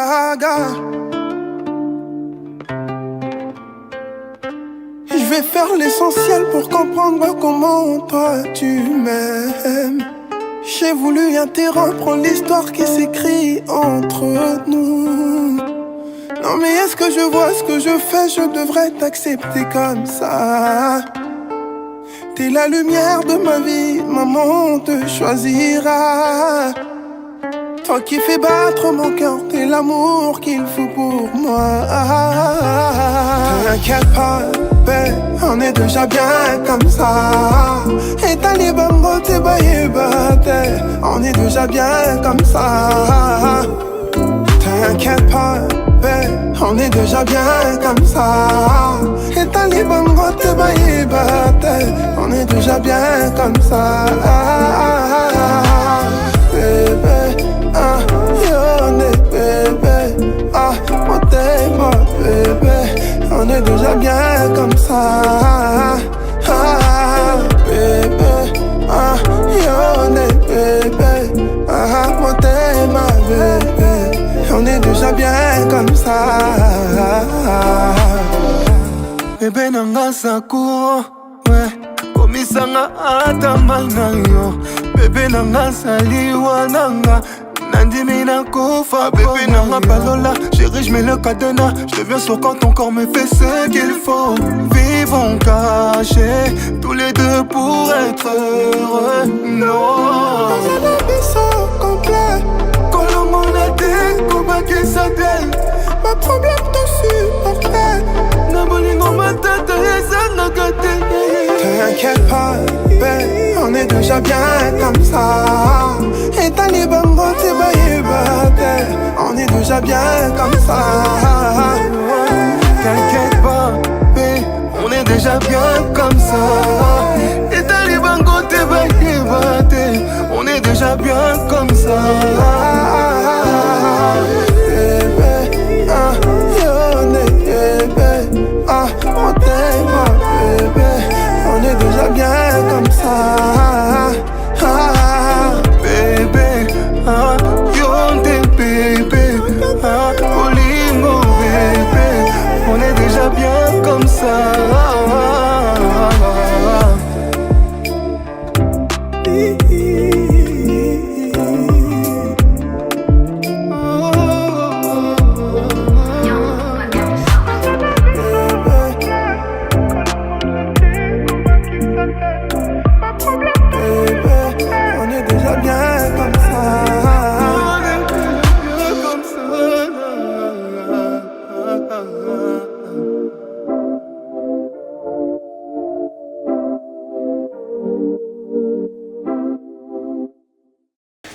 saga. Je vais faire l'essentiel pour comprendre comment toi tu m'aimes. J'ai voulu interrompre l'histoire qui s'écrit entre nous. Non mais est-ce que je vois ce que je fais? Je devrais t'accepter comme ça. T'es la lumière de ma vie, maman, on te choisira. Toi qui fais battre mon cœur, t'es l'amour qu'il faut pour moi. T'inquiète pas, on est déjà bien comme ça. Et t'as les bangos, t'es baillé, on est déjà bien comme ça. T'inquiète pas, on est déjà bien comme ça. Et t'as les bangos, t'es baillé, on est déjà bien comme ça. Bébé, bébé, bébé, on est déjà bien comme ça. Bébé, bébé, bébé, on est déjà bien comme ça. Bébé nanga sakuro, ouais, komisanga atama na yo. Bébé nanga saliwa nanga. Nandimi na kofa, bébé nanga palola. Chérie, je mets le cadenas. Je deviens sourd quand ton corps me fait ce qu'il faut. Vivons cachés, tous les deux pour être heureux. Non. Dans un épisode complet, Colombo-Naté, Kobaki-Sadel. Ma problème te supporter. Nabolingo matata, yesana gâté. T'inquiète pas, on est déjà bien comme ça. Et t'as les bambos, t'es baillé, on est déjà bien comme ça. T'inquiète pas, on est déjà bien comme ça. Et t'as les bambos, t'es baillé, on est déjà bien comme ça. Bébé, bébé, on t'aime, bébé. On est déjà bien comme ça. Bébé, yonde bébé, olingo bébé. On est déjà bien comme ça.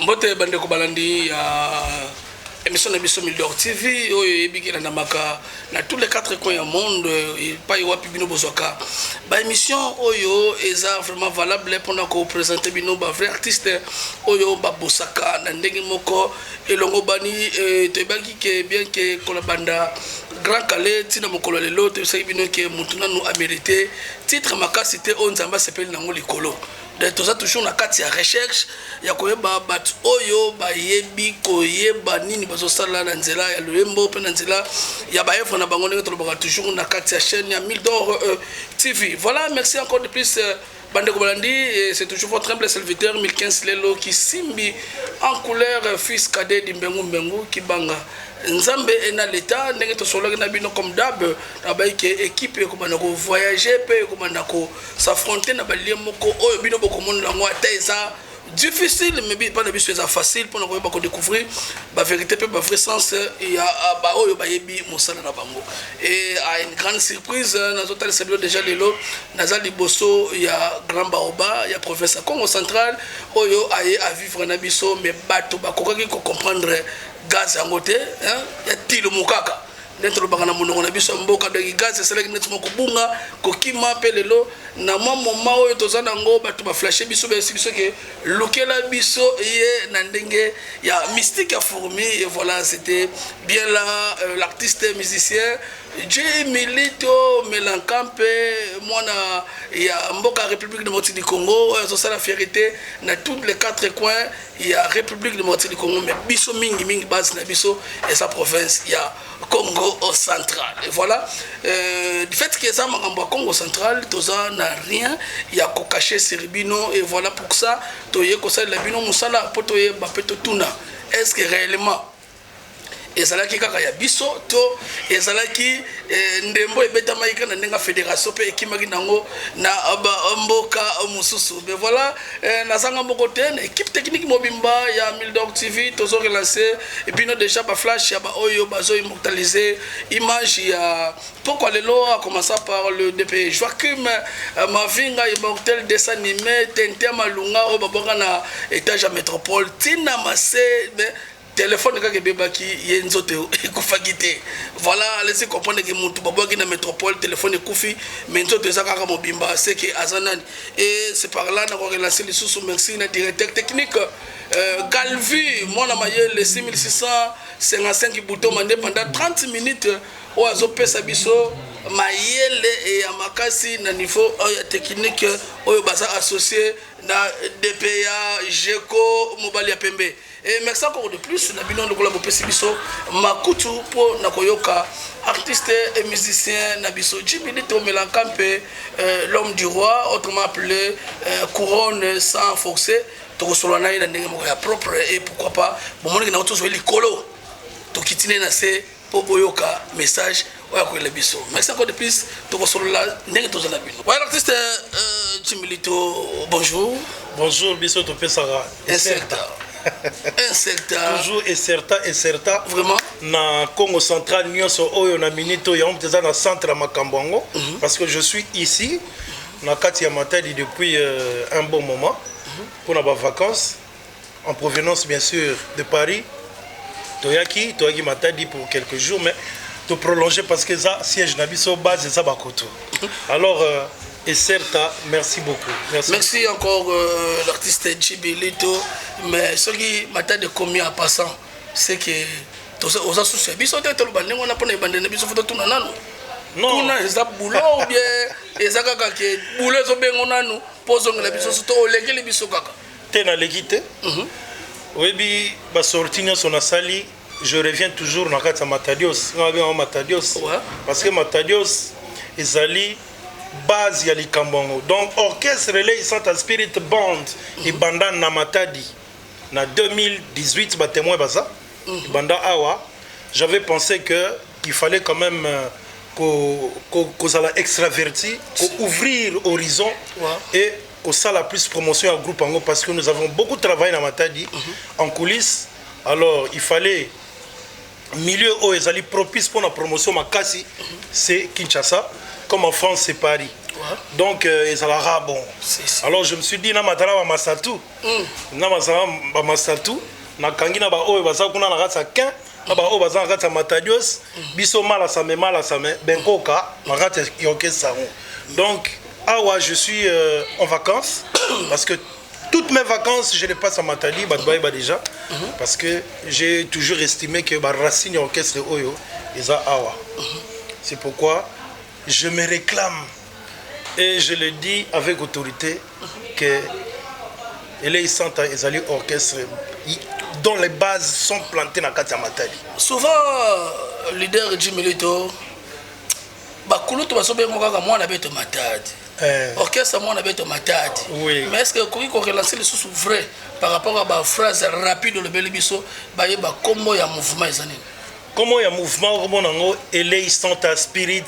Mbote bande ko balandi ya émission de Biso Mildor TV oyo ebikela na maka na tous les quatre coins du monde pa yo wapi bino bozoka ba émission oyo eza vraiment valable pendant ko présenter bino ba vrai artiste oyo ba bosaka na ndenge moko elongo bani to baki ke bien que ko la banda Grand Calais tina mokolo lelo to sai bino ke mutuna no a mérité titre makasi te onzamba sepeli nango likolo de toza toujours na kati ya recherche ya koyeba bat oyo ba yebi koyeba nini bazo sala na nzela ya loyembo pe na nzela ya ba efo na bango ndenge tolobaka toujours na kati ya chaîne ya Mildor TV. Voilà, merci encore de plus Bande Kobalandi, c'est toujours votre humble serviteur 1015 Lelo qui simbi en couleur fils cadet d'Imbengu Mbengu qui banga Nzambe ena l'état ndenge to solo na bino comme d'hab na ba équipe ko bana ko voyager pe ko bana ko s'affronter na ba liemoko oyo bino boko mona ngo ateza difficile mais pas de biso ça facile pour nous pas découvrir la vérité peu ba vrai sens il y a ba oyo ba yebi mosala na bango et à une grande surprise dans hôtel Sebio déjà lelo naza liboso il y a grand baoba il y a professeur Congo central oyo aye à vivre na biso mais bato ba kokaki ko comprendre gaz en côté hein il y a tilo mukaka ndenge tolobaka na monoko na biso ya mboka donc gaz esalaki neti moko bunga kokima mpe lelo na mwa moma oyo toza nango bato baflashe biso bayesi biso ke lukela biso ye na ndenge ya mystique ya fourmi. Et voilà, c'était bien là l'artiste musicien J Milito Melankampe mwana ya mboka République démocratique du Congo. Ça la fierté dans tous les quatre coins il y a République démocratique du Congo, mais biso mingi base na biso et sa province il y a Congo au central. Et voilà, du fait que ça makambo Congo central toza na rien il y a ko cacher Serbino. Et voilà pour ça toye ko ça la bino musala po toye ba peto tuna est-ce que réellement ezalaki kaka ya biso to ezalaki ndembo ebeta maika na ndenga fédération pe ekimaki nango na mboka mususu. Mais voilà, nazanga moko te na équipe technique mobimba ya Mildor TV tozo relancer et puis no déjà ba flash ya ba oyo bazo immortaliser image ya pourquoi lelo a commencé par le DP Joachim Mavinga immortel dessin animé Tente Malunga o baboka na étage à métropole tina masse téléphone kaka bebaki yenzote ekufakite. Voilà, laissez comprendre que mutu babaki na métropole téléphone ekufi mais nzote ezaka mobimba c'est que azanani. Et c'est par là na relancer les sous merci na directeur technique Galvi mona mayele 6655 boutons mandé pendant 30 minutes o azopesa biso mayele et ya makasi na niveau technique oyo baza associé na DPA Jeko Mobali ya Pembe. Et merci encore de plus na bilan de kola bopesi biso makutu po na koyoka artiste et musicien na biso J Milito Melankampe l'homme du roi autrement appelé couronne sans forcer to solo na ina ndenge moko ya propre. Et pourquoi pas bon moni na oto zo likolo to kitine na se po boyoka message oya ko biso. Merci encore de plus to solo la ndenge to zala bino. Ouais l'artiste J Milito bonjour. Bonjour biso to pesara. Toujours et certain vraiment na Congo central nyonso oyo na minito ya omteza na centre ya Makambongo parce que je suis ici na kati ya Matadi depuis un bon moment pour nos vacances en provenance bien sûr de Paris. Toyaki Matadi pour quelques jours mais to prolonger parce que ça siège na biso base ça bakoto. Alors et certes, merci beaucoup. Merci encore l'artiste J Milito. Mais ce qui m'a de commis en passant, c'est que aux associés, ils sont des tolobandés, on a pas de bandés, ils sont des tournants. Non, ils ont boulot ou bien ils ont des boulot, ils ont bien on a nous posons les bisous surtout au légué les bisous kaka. T'es na légité? Oui, bi ba sortir son asali. Je reviens toujours dans la Matadios. Parce que Matadios ils allaient base ya likambongo. Donc orchestre relais Santa Spirit Band et banda na Matadi na 2018 ba témoin baza banda awa j'avais pensé que il fallait quand même qu'on ça extraverti ouvrir horizon et qu'on ça la plus promotion à groupe ango parce que nous avons beaucoup travaillé na Matadi en coulisses. Alors il fallait milieu où ils allaient propice pour la promotion makasi c'est Kinshasa. Comme en France, c'est Paris. Donc, ils allaient bon. Alors, je me suis dit, na matala ba masatou. Na masala ba masatou. Na kangina ba o ba sa kuna na ratsa kin. Na ba o ba za ratsa matadios. Biso mala same benkoka. Ma ratsa yoke saron. Donc, awa je suis en vacances parce que toutes mes vacances, je les passe à Matadi, Badbaïba déjà, parce que j'ai toujours estimé que ma racine orchestre oyo est à awa. C'est pourquoi je me réclame et je le dis avec autorité que les Santa et les orchestres dont les bases sont plantées dans Katia Matadi. Souvent, leader J Milito, bakulutu basobe ngaka mwana beto Matadi. Orchestre mwana beto Matadi. Oui. Mais est-ce que qu'on relancer les sous vrai par rapport à ma phrase rapide le belibiso ba yeba comment ya mouvement ezani? Comment il y a un mouvement comme on a LA Santa Spirit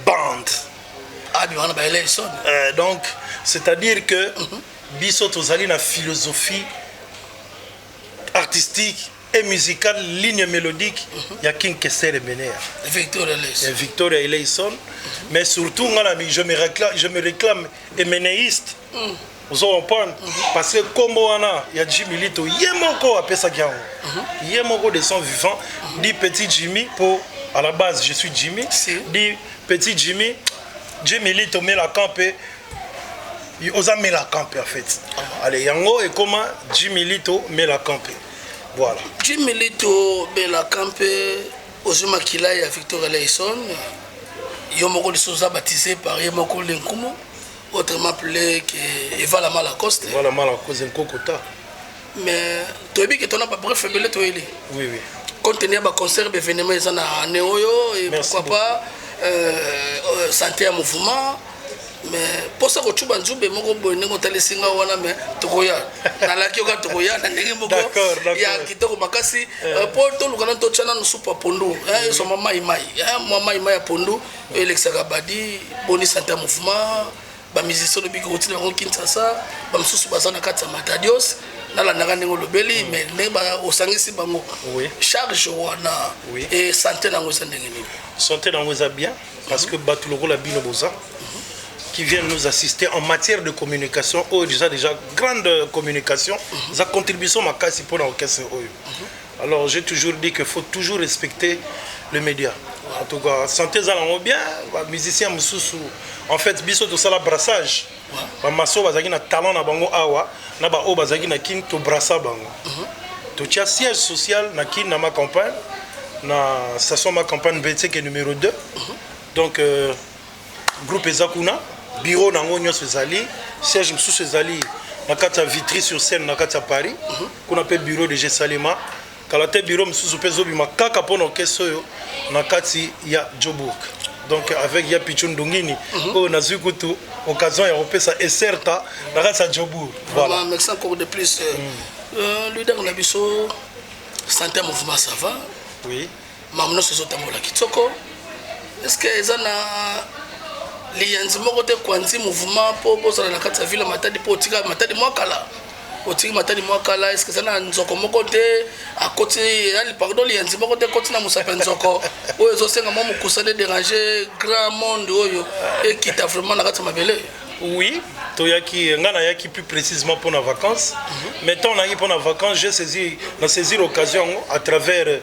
Band. Ah bien on a LA son. Donc c'est-à-dire que biso tozali na philosophie artistique et musicale ligne mélodique il y a King Kessere Menea. Victoria Eleison. Mais surtout je me réclame éménéiste. Vous comprenez? Parce que comme on a, il y a J Milito, il y a encore à Pessagian. Il y a encore de son vivant, dit petit Jimmy pour à la base, je suis Jimmy. Dit petit Jimmy, Jimmy Lito met la campé. Il osa met la campé en fait. Allez, Yango et comment Jimmy Lito met la campé. Voilà. Jimmy Lito met la campé. Ozuma Kila et Victor Eleison. Yomoko de Souza baptisé par Yomoko Lenkumo. Autrement appelé que Eva la Malacoste. Eva la Malacoste, Nkokota. Mais tu as dit que tu n'as pas bref faible toi. Oui, oui. Quand tu as un concert d'événements à Néoyo, et pourquoi pas santé à mouvement. Mais pour ça que tu as dit que tu as dit mais tu as dit ya kitoko makasi pour to lukana to chana no super pondo so mama imai pondo Alexaga Badi boni santé mouvement ba musicien de big routine en Kinshasa ba msusu bazana kati Matadios na la ndanga ngo lobeli mais ne ba osangisi bango charge wana et santé na ngoza ndenge ni santé na ngoza bien parce que batuloko la bino boza qui viennent nous assister en matière de communication, déjà grande communication, sa contribution ma casse pour l'orchestre. Alors j'ai toujours dit qu'il faut toujours respecter les médias. En tout cas, santé allons bien, musiciens mususu. En fait, biso to sala brassage. Ba maso bazaki na talent na bango awa, na ba o bazaki na kin to brassa bango. To tia siège social na kin na ma campagne, na station ma campagne BTK numéro 2. Donc groupe Ezakuna bureau nango nyonso ezali siège msusu ezali na kati ya Vitry sur Seine na kati ya Paris qu'on appelle bureau de Salima kala te bureau msusu pe zobima kaka pona orchestre oyo na kati ya Joburg. Donc avec ya Pichon Ndongini o nazui kutu occasion ya repesa eserta na kati ya Joburg. Voilà, merci encore de plus. Leader na biso santé mouvement ça va? Oui. Mamno sozo tamola kitoko. Est-ce que ezana lianzi moko te kwanzi mouvement po bozala na kati ya ville Matadi po tika Matadi mwakala otiki Matadi mwakala est-ce que ça na nzoko moko te akoti ali pardon lianzi moko te koti na musape nzoko oyo ezosenga mo mokusane déranger grand monde oyo ekita vraiment na kati ya mabele. Oui, toyaki ngana yaki plus précisément pour nos vacances. Maintenant on a eu pour nos vacances, j'ai saisi l'occasion à travers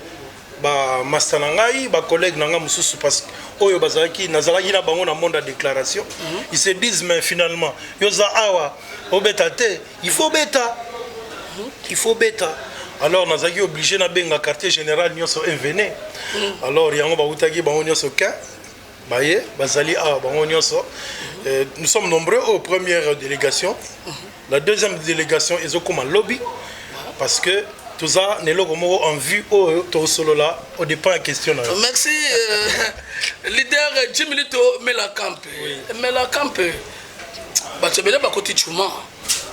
ba master nangai ba collègue nanga mususu parce que oyo bazaki nazalaki na bango na monde de déclaration ils se disent mais finalement yoza awa obeta te il faut beta alors nazaki obligé na benga quartier général nyonso invene alors yango ba utaki bango nyonso ka baye bazali awa bango nyonso nous sommes nombreux aux premières délégations la deuxième délégation ezokoma lobby parce que tout ça, nous avons en vue au solo là, au départ la question. Merci, leader Jimmy Lito Melakampe. Melakampe, tu es là côté Chuma.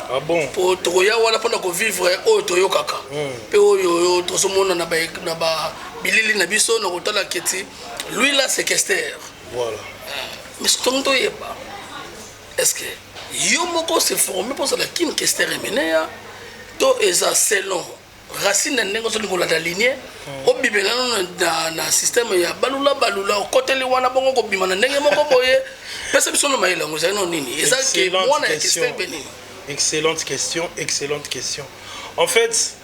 Ah bon? Pour Toya, on a pas vivre au Toyo Kaka. Pour tout ce monde, on a Billy Nabiso, on a Keti. Lui là, c'est Kester. Voilà. Mais ce qu'on doit pas. Est-ce que Yomoko s'est formé pour ça la kin Kester et Menea? To eza selon. Racine ndenge so lingola da lignée o bibela na système ya balula o koteli wana bongo ko bima na ndenge moko boye pesa biso no maila ngoza no nini eza ke mwana ya question beni. Excellente question. En fait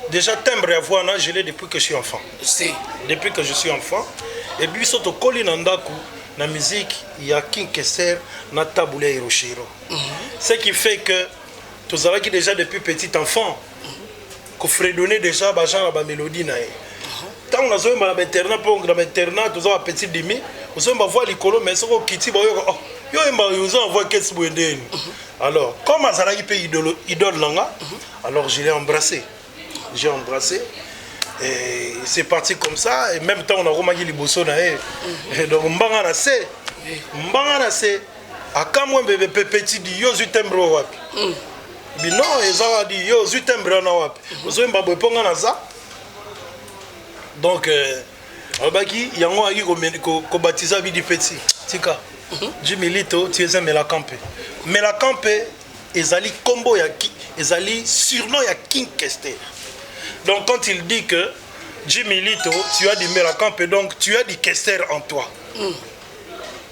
déjà timbre à voix na je l'ai depuis que je suis enfant. Si. Depuis que je suis enfant et puis soto koli na ndaku na musique ya King Kester na Tabule Hiroshiro. Ce qui fait que tous avons qui déjà depuis petit enfant qu'on fredonnait déjà genre la mélodie nae. Tant on a joué dans l'internat pour dans l'internat tous avons petit demi, on se voit l'écolo mais ça au kiti boyo yo emba yo voit qu'est-ce que alors comme Azara qui paye idole langa alors je l'ai embrassé. J'ai embrassé et c'est parti comme ça et même temps on a remarqué les bosso nae. Donc mbanga na se akamwe bébé petit di yo zutembro wapi. Bino ezala di yo zutembre na wapi ozo mbabwe ponga na za donc abaki yango aki ko baptiser bi di petit tika Jimmy Lito tu es un Melakampe ezali combo ya ezali surnom ya King Kester. Donc quand il dit que Jimmy Lito tu as du Melakampe donc tu as du Kester en toi.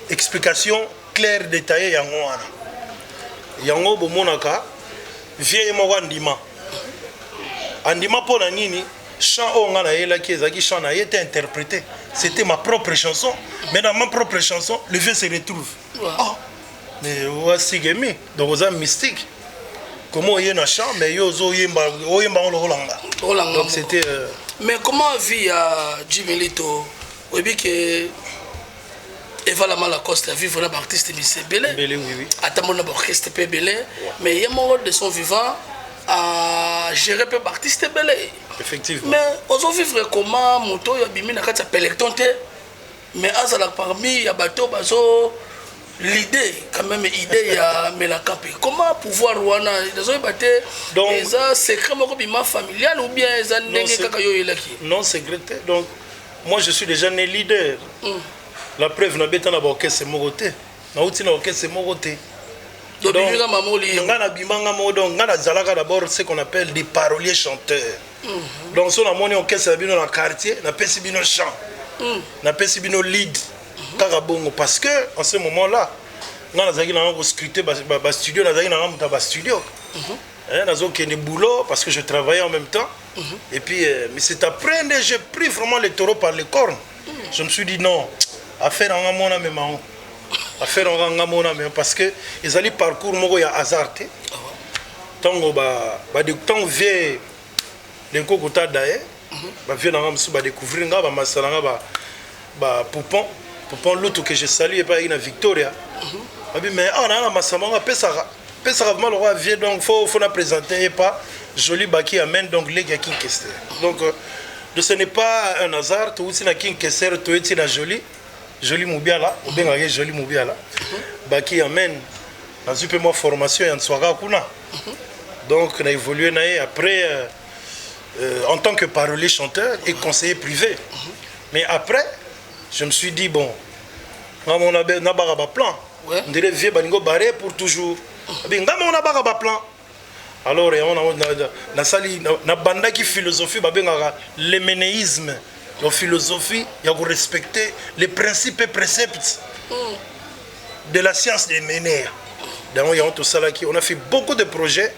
Explication claire détaillée yango wana yango bomonaka vieille moko andima pona nini chant on a là qui chant a été interprété. C'était ma propre chanson. Mais dans ma propre chanson, le vieux se retrouve. Oh, mais voici Gemi, donc vous êtes mystique. Comment il y a un chant, mais il y a un donc c'était. Mais comment vit Jimmy Lito? Oui, bien que Eva Lacoste a vu vraiment artiste Miss Belé. Belé, oui. Attends, mon orchestre P Belé. Mais il y a mon rôle de son vivant à gérer peu artiste Belé. Effectivement. Mais aux vivre comment moto ya bimi na kati ya peloton te. Mais azala parmi ya bateau bazo l'idée quand même idée ya Melakapi. Comment pouvoir wana dazo baté donc ça secret moko bima familial ou bien ça ndenge kaka yo elaki. Non secret. Donc moi je suis déjà né leader. La preuve na beta na orchestre moroté. Na outi na orchestre moroté. Donc ngana bimanga mo donc ngana zalaka d'abord ce qu'on appelle des paroliers chanteurs. Donc son amoni orchestre bino na quartier, na pesi bino chant. Na pesi bino lead. Karabongo parce que en ce moment-là, ngana zaki na ngo scruter ba studio na zaki na ngo ba studio. Nazo kene boulot parce que je travaillais en même temps. Et puis mais c'est après que j'ai pris vraiment le taureau par les cornes. Je me suis dit non, affaire en mona même affaire en mona même parce que ils allaient parcours moko ya hasard. Tango ba de temps vieux les kokota daé ba vieux na ngam ba découvrir nga ba masala nga ba poupon l'autre que je salue et pas une Victoria. Mais on a masala nga pesa vraiment le roi vieux donc faut la présenter et pas joli baki amène donc les gars qui question. Donc ce n'est pas un hasard tout aussi na king kesser tout est na joli Moubiala ou bien joli Moubiala baki amène dans une peu moi formation en soirée kuna. Donc on a évolué après en tant que parolier chanteur et conseiller privé. Mais après je me suis dit bon on a un plan. On dirait vieux baningo barré pour toujours. On a un plan. Alors on a sali na banda qui philosophie l'éménéisme. La philosophie, il y a que respecter les principes et préceptes de la science des ménères. On a fait beaucoup de projets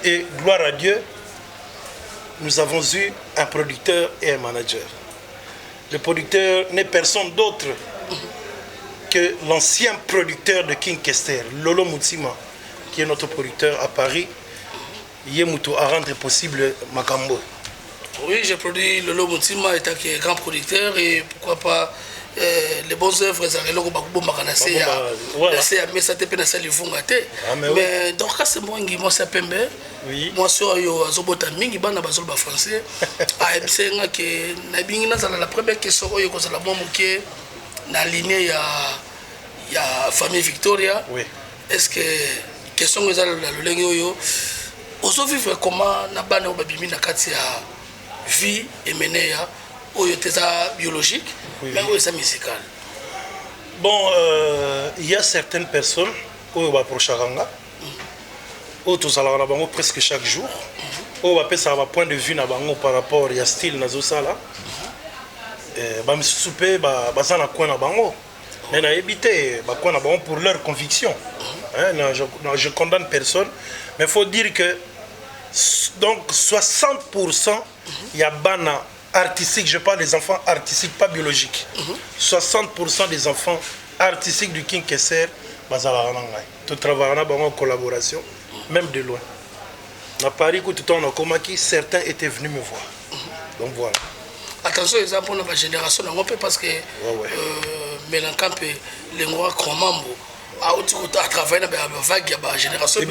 et gloire à Dieu, nous avons eu un producteur et un manager. Le producteur n'est personne d'autre que l'ancien producteur de King Kester, Lolo Mutsima, qui est notre producteur à Paris. Yemutu à rendre possible Makambo. Oui, j'ai produit Lolo Mutsima, étant qui est grand producteur, et pourquoi pas les bonnes œuvres, mais donc c'est moi qui m'en s'appelle moi sur yo azobota mingi bana bazol ba français a ebsenga que na bingi na la première question oyo ko sala mo moké na lignée ya famille Victoria. Oui. Est-ce que question ezala la lolenge oyo ozo vivre comment na bana obabimi na kati ya vie et mener oyo teza biologique. Oui, mais oui, c'est musical. Bon, il y a certaines personnes qui ont approché Ranga, qui ont presque chaque jour, qui ont un point de vue par rapport à style na zosala. Ba misupe ba na coin na bango. Mais na évité ba coin na bango pour leur conviction. Je condamne personne, mais il faut dire que donc 60% il y a bana artistique, je parle des enfants artistiques, pas biologiques. 60% des enfants artistiques du King Kesser, tout travail en collaboration, même de loin. À Paris, certains étaient venus me voir. Donc voilà. Attention, exemple, on a ma génération, on peut parce que Mélancamp et les Noirs Kromambo. À travers la vague, il y a une génération.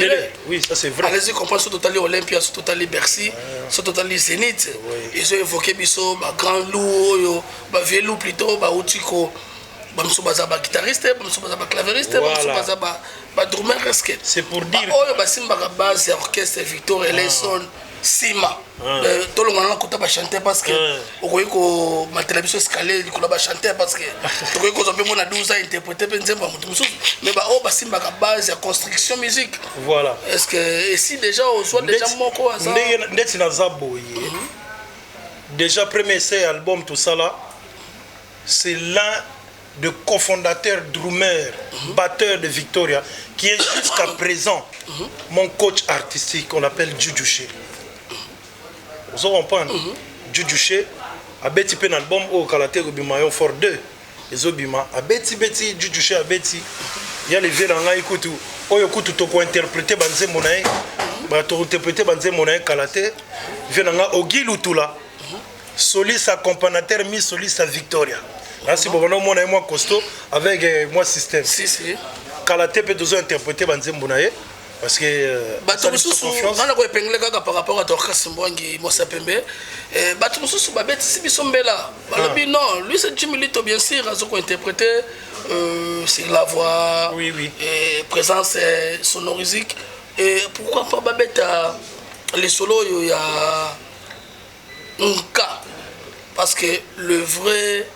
Oui, ça c'est vrai. Allez-y, comprendre sur Total Olympia, sur Total Bercy, sur Total Zénith. Ils ont évoqué Bisso, Grand Loup, Vieux Loup plutôt, Outiko, Bamsoubaza, guitariste, Bamsoubaza, clavériste, Bamsoubaza, drummer resquette. C'est pour dire. Oh, Simba base, orchestre Victor Eleison, Sima. Tout le monde a chanté parce que ma télévision escalée, il a chanté parce que tout le monde a 12 ans interprété, mais Simba base, la construction musique. Voilà. Est-ce que si déjà on soit déjà mon quoi ça? Déjà premier essai album tout ça là, c'est l'un des cofondateurs, drummer, batteur de Victoria, qui est jusqu'à présent mon coach artistique, qu'on appelle Djudjouché. Vous comprenez? Jujuche abeti pe na album o Kalate Bimayon for 2 ezobima abeti Jujuche abeti ya le vieux nanga ikutu oyo kutu to ko interpréter banzembo na ye ba to interpréter banzembo na ye Kalate vieux nanga Ogi Lutula soliste accompagnateur mi soliste Victoria là si bon moi na moi costaud avec moi système si Kalate peut toujours interpréter banzembo na ye parce que bato mususu ngana ko epengele kaka par rapport à Dorcas Mbwangi Mosa Pembe bato mususu babeti si biso mbela balobi non lui c'est Jimmy Lito bien sûr azo ko interpréter c'est la voix oui présence sonorique et pourquoi pas babeta les solos il y a un cas parce que le vrai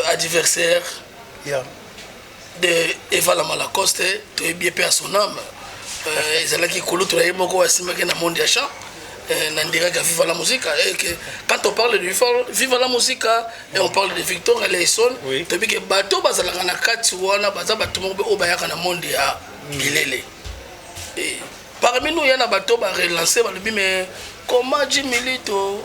adversaire de Eva Lamalacoste tu es bien à son âme ezalaki kolutu na ye moko wasimaki na monde ya chant na direct à Viva la Musique et que quand on parle de Viva la Musique et on parle de Victor Eleison tu dis que bato bazalaka na kati wana baza bato moko o bayaka na monde ya bilele et parmi nous yana bato ba relancer ba lobi mais comment Jimmy Lito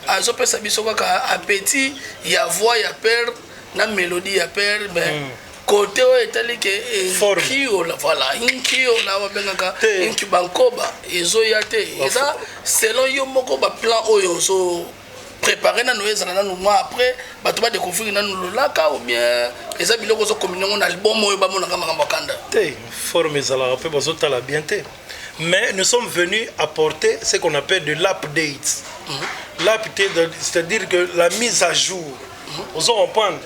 azopesa biso kaka appétit ya voix ya père na mélodie ya père mais côté où est allé que kio la voilà kio la wa bengaka incubankoba ezoyate et ça selon yo moko ba plan oyo so préparer na noeza na mois après ba to ba découvrir na lolaka ou bien eza biloko zo communion na album oyo ba mona kama kanda te forme ezala pe bazota la bienté mais nous sommes venus apporter ce qu'on appelle de l'update l'update c'est-à-dire que la mise à jour aux comprendre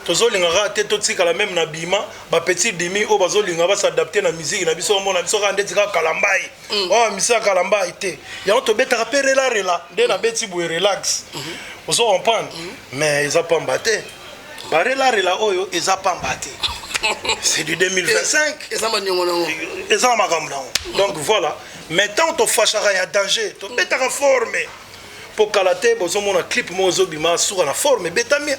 tozolinga te totika la même na bima ba petit demi o bazolinga ba s'adapter na musique na biso mona biso ka ndetika kalambai oh misa kalambai te ya on to beta rappeler la rela de na beti bu relax aux comprendre mais ils a pas mbaté ba rela oyo ils a pas mbaté c'est du 2025 ils ont makamna donc voilà maintenant to fachara ya danger to beta forme pour Kalate bozo mona clip mozo bima sur na forme betamia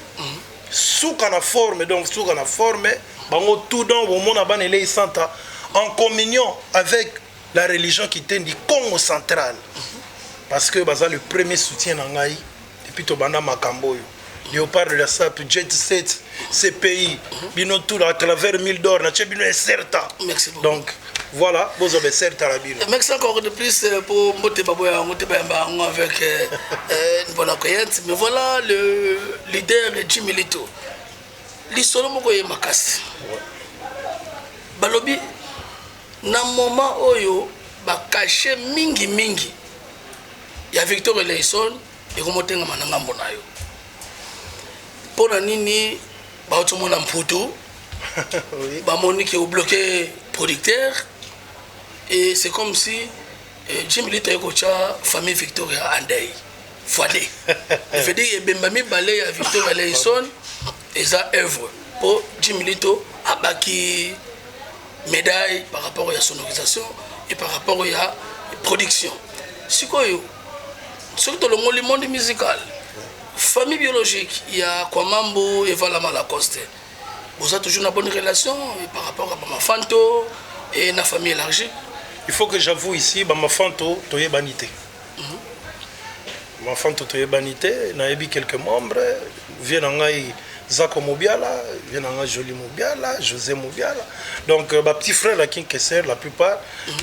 souka na forme donc souka na forme bango tout dans au monde abane les santa en communion avec la religion qui était du Congo central parce que baza le premier soutien na ngai depuis to banda makambo yo Léopard de la SAP Jet Set ces pays bino tout à travers 1000 d'or na chebino est certain donc voilà vous avez certain la bino merci encore de plus pour moté baboya moté bamba avec une bonne accueil mais voilà le leader Jimmy Lito lisolo moko ye makasi balobi na moment oyo ba caché mingi ya Victor Eleison et komotenga mananga mbona yo pona nini ba otomona mputu ba monique au bloqué producteur et c'est comme si Jimmy Lito ekocha famille Victoria Andei fadé il fait dire bembami balé ya Victor Eleison et ça œuvre pour Jimmy Lito abaki médaille par rapport à la sonorisation et par rapport à la production sikoyo surtout le monde musical famille biologique il y a Kwamambo et Vala Malacoste vous avez toujours une bonne relation par rapport à Mafanto et la famille élargie. Il faut que j'avoue ici Mafanto toye banité Mafanto toye banité na ebi quelques membres viennent en Zako Mobiala, vient en Jolie Mobiala, José Mobiala. Donc, ma petit frère, la King Kesser, la plupart,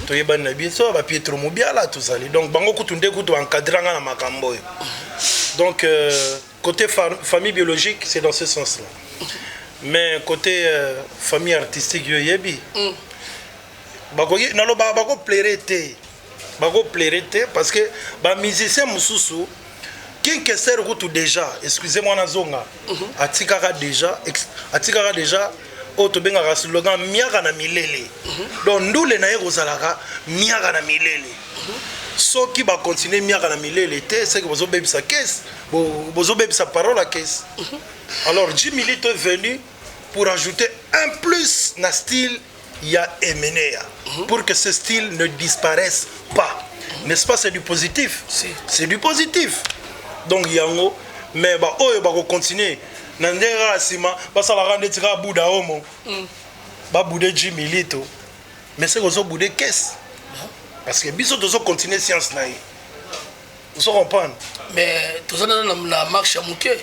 Toyeba Nabito, Pietro Mobiala, tout ça. Donc, Bango Kutunde Kutu encadrant à Makamboy. Donc, côté famille biologique, c'est dans ce sens-là. Mais côté famille artistique, Yebi, Bago plairait parce que les musiciens Moussoussou, King Kesser Routou déjà, excusez-moi Nazonga, Atikara déjà, Otobenga ra slogan Miaga na Milele. Donc nous les naïrs aux alara, Miaga na Milele. Ce qui va continuer Miaga na Milele, c'est que vous avez sa caisse, vous avez sa parole à caisse. Alors Jimmy Lito est venu pour ajouter un plus na style ya Emenea, pour que ce style ne disparaisse pas. N'est-ce pas, c'est du positif? C'est du positif. Donc yango mais ba oyo ba continuer na ndera sima ba sala rande tira buda homo ba bude Jimmy Lito mais c'est qu'on so bude caisse parce que biso dozo continuer science na Vous comprenez? Mais tout ça dans la marche à Mouké.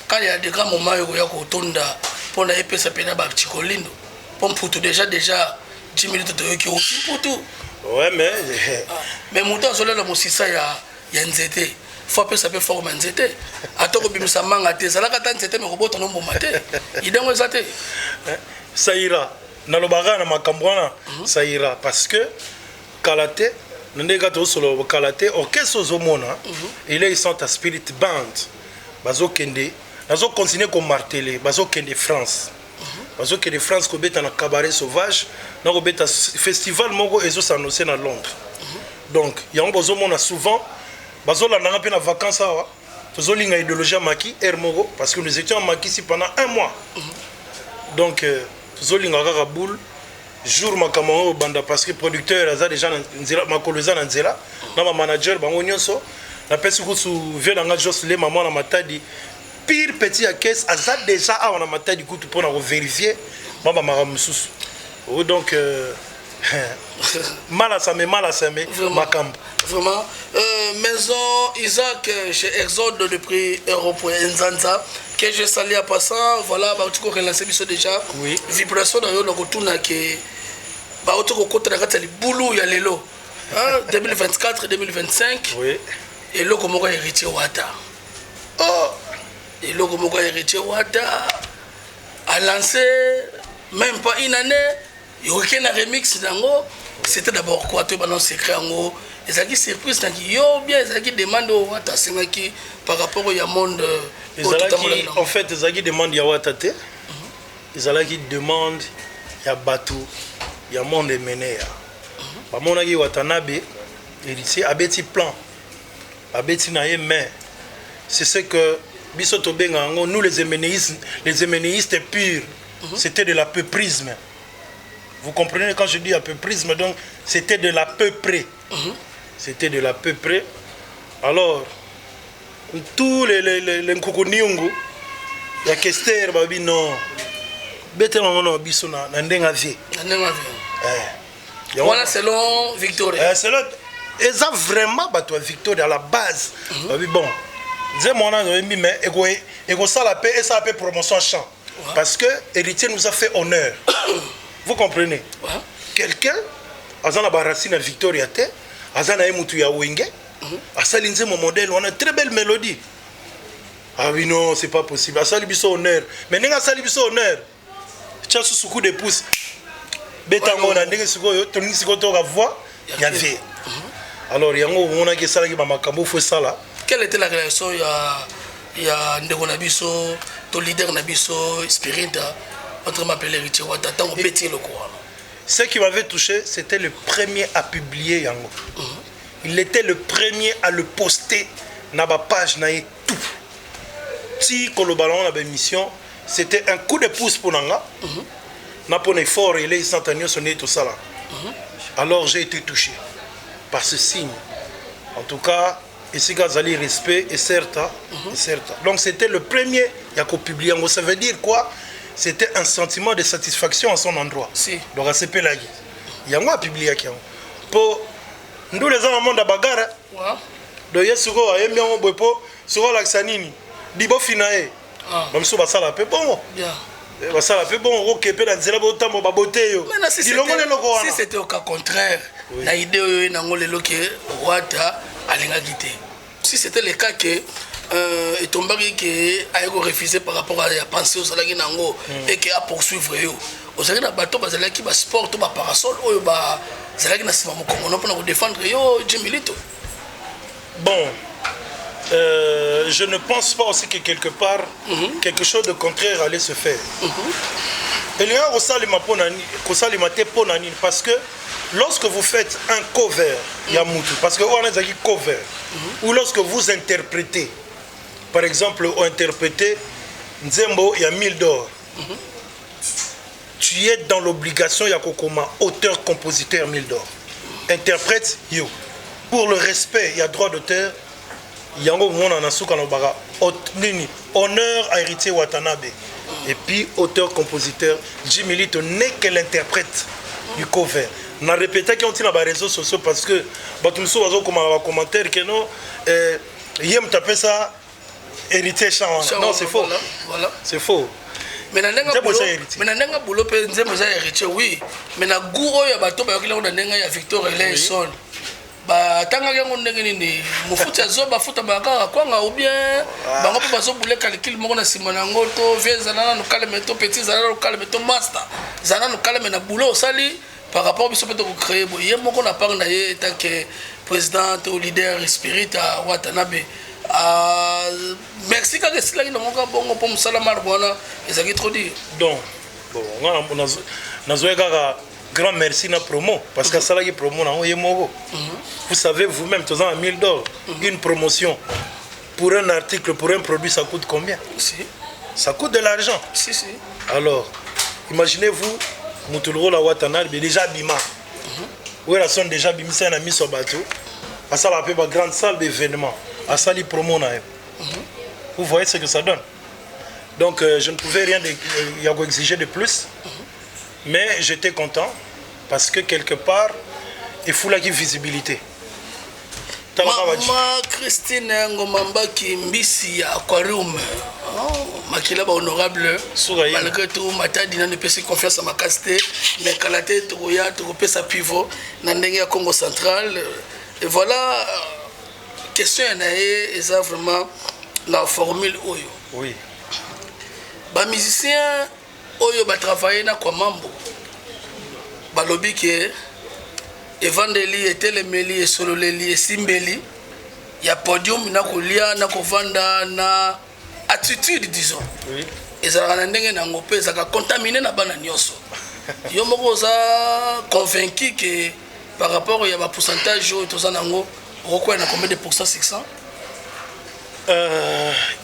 Quand il y a des grands moments où il y a Kotonda, pour la épée, ça peut être un petit colindo. Pour tout déjà 10 minutes de qui aussi pour tout. Ouais, mais. Mais Mouton, sur le Moussissa, il y a un zété. Faut que ça peut former un zété. Attends, que ça manque, ça l'a gâté un zété, mais robot, on a un maté. Il est dans le zété. Ça ira. Dans le bagarre, dans ma cambouana, ça ira. Parce que, Kalate, nous sommes Kalate, orchestre Zomona, il est ici à Spirit Band. Bazo Kende, bazo continuer comme martelé, bazo Kende France. Bazo Kende France, ko beta na cabaret sauvage, na ko beta festival moko ezo s'annoncer na Londres. Donc, yango bazo mona souvent, bazo la nanga pe na vacances awa, tozo linga idéologie maki Hermogo parce que nous étions en Maki ici pendant 1 mois. Donc, tozo linga kaka boule jour makamao banda parce que producteur aza déjà nzela makoloza na nzela, na ma manager bango nyonso. La personne qui vient dans la josse, les mamans dans ma tête, pire petit à caisse, ça déjà à ma tête du coup pour vérifier. Maman m'a ramené. Donc, mal à ça, ma camp. Vraiment. Maison Isaac chez Exode de prix Europe Nzanza, que je salue à passant. Voilà, tu connais la sémission déjà. Oui. Vibration dans le retour que. Tu connais la boulot, il y a les lots. 2024-2025. Oui. Et là, comment héritier Wata. Oh! Et là, comment héritier Wata a lancé, même pas une année, il y a aucun remix d'ango. C'était d'abord quoi, tu as secret ango. Et ça qui surprise, yo bien, ça qui demande au Wata, c'est qui par rapport au monde. En fait, ça qui demande ya Wata te. Ça qui demande ya Batou, ya monde mené. Ba mona ki Watanabe, héritier abeti plan. Mais c'est ce que nous les héménéistes purs, c'était de l'apeuprisme. Vous comprenez quand je dis apeuprisme, donc c'était de l'apeupré. C'était de l'apeupré. Alors, tous les nkoukouniungu, il y a Kester, babi non. Bête non biso na ndenga vie. Voilà selon Victoria. Selon et ça vraiment toi Victoria à la base. Bon, j'ai mon ami mais ego ça la paix et ça fait promotion chant parce que héritier nous a fait honneur. Vous comprenez? Quelqu'un azana barasine Victoria te azana emutu ya wenge asalinze mon modèle on a très belle mélodie. Ah oui non, c'est pas possible. Asali biso honneur. Mais nenga sali biso honneur. Tia sous coup de pouce. Beta ngona ndenge sikoyo toni sikoto ka voix ya vie. Alors, il y a un qui est là. Quelle était la réaction? Il y a Ndego Nabiso, ton leader Nabiso, Spirit, entre m'appeler Richie Wata, tant qu'on pétit le courant. Ce qui m'avait touché, c'était le premier à publier Yango. Il était le premier à le poster dans ma page, tout. Si le ballon a une mission, c'était un coup de pouce pour Nanga. N'a pas un effort, il est instantané, sonné tout ça là. Alors j'ai été touché par ce signe. En tout cas, ici, Gazali respect et certes. Donc c'était le premier qui a publié. Ça veut dire quoi? C'était un sentiment de satisfaction à son endroit. Si. Donc à ce pays-là, il y a un publié. Pour nous les gens dans le monde de bagarre, donc il y a ce qu'on a mis en boepo, ce qu'on a l'axanini, dibo finae. Même si on va ça la paix bon. Ça la fait bon, ok, peut dans zéro temps on va botter yo. Si c'était au cas contraire, la idée na ngolelo que Wata alinga quitté. Si c'était le cas que et tombaki que a refusé par rapport à la pensée au salagi nango et que a poursuivre yo. Au salagi na bateau bazala ki ba sport ba parasol oyo ba salagi na sima mokongo pour défendre yo Jimilito. Bon. Je ne pense pas aussi que quelque part quelque chose de contraire allait se faire. Il y a parce que lorsque vous faites un cover, parce que on a dit cover, ou lorsque vous interprétez, par exemple, on interprète Nzembo, il y a 1000 $. Tu es dans l'obligation, il y a Kokoma, auteur, compositeur, 1000 $. Interprète, yo. Pour le respect, il y a droit d'auteur. Yango mona na suka no baga honneur à héritier Watanabe et puis auteur compositeur Jimilito n'est que l'interprète du cover. na répété qui ont été dans les réseaux sociaux parce que batumso bazo comme un commentaire que non yem tapé ça héritier chant. Non, c'est faux. Voilà. C'est faux. Mais nandenga boulot pe nzembo za héritier oui, mais na gouro ya bato ba yokila na ndenga ya Victor Eleison. Ba tanga yango ndenge nini mufuta zoba futa baka kwanga ou bien bango pe bazo boule calcul moko na simona ngoto viens na no calme to petit zana no calme to master zana no calme na boulot sali par rapport au biso peut créer boye moko na part na ye tant que président ou leader spirit à Watanabe. Merci quand c'est là qui nous manque bon pour musala marwana et ça qui trop dit. Donc bon on a grand merci na promo parce que ça là qui promo na yemoko. Vous savez vous-même tous en $1000 une promotion pour un article pour un produit ça coûte combien? Si. Ça coûte de l'argent. Si. Alors imaginez-vous Mutuluro la Watanabe déjà bima. Où la son déjà bimisa un ami sur bateau. À ça la peu grande salle d'événement. À ça les promos na. Vous voyez ce que ça donne. Donc je ne pouvais rien exiger de plus. Mais j'étais content parce que quelque part il faut la visibilité. Maman Christine Ngomamba qui mbisi aquarium. Makila ba honorable malgré tout matadi na ne peut se confiance à ma casté mais kalaté toya to pesa pivot na ndenge ya Congo central et voilà question naé eza vraiment la formule oyo. Oui. Ba musicien oyo ba travailler na kwa mambo. Ba lobi ke evandeli etelemeli esololeli esimbeli ya podium na kolia na kovanda na attitude disons. Oui. Ezalaka na ndenge na ngope ezaka contaminé na bana nyonso. Yo moko za convaincu que par rapport à ba pourcentage oyo tozana ngo roko na combien de pourcents 600?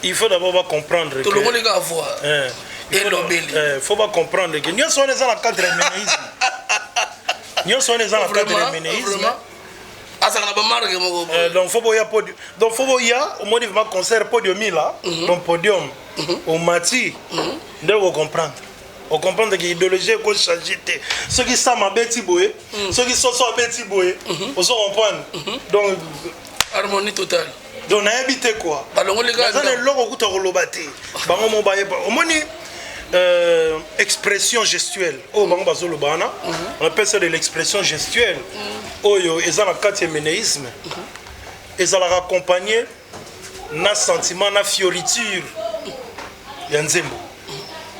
Il faut d'abord comprendre tout le monde va voir. Il faut pas comprendre que nous sommes dans la cadre ménéisme. Nous sommes dans la cadre ménéisme. Donc faut y a au moins un concert podium là, donc podium au mati, de comprendre. On comprend que l'idéologie est changée. Ceux qui sont à Betty Boé, ceux qui sont à Betty Boé, on se comprend. Donc harmonie totale. Donc on a habité quoi? Expression gestuelle. On appelle ça de l'expression gestuelle. Ils ont la carte ménéisme. Ils ont accompagné un sentiment, une fioriture. Il y a un zembo.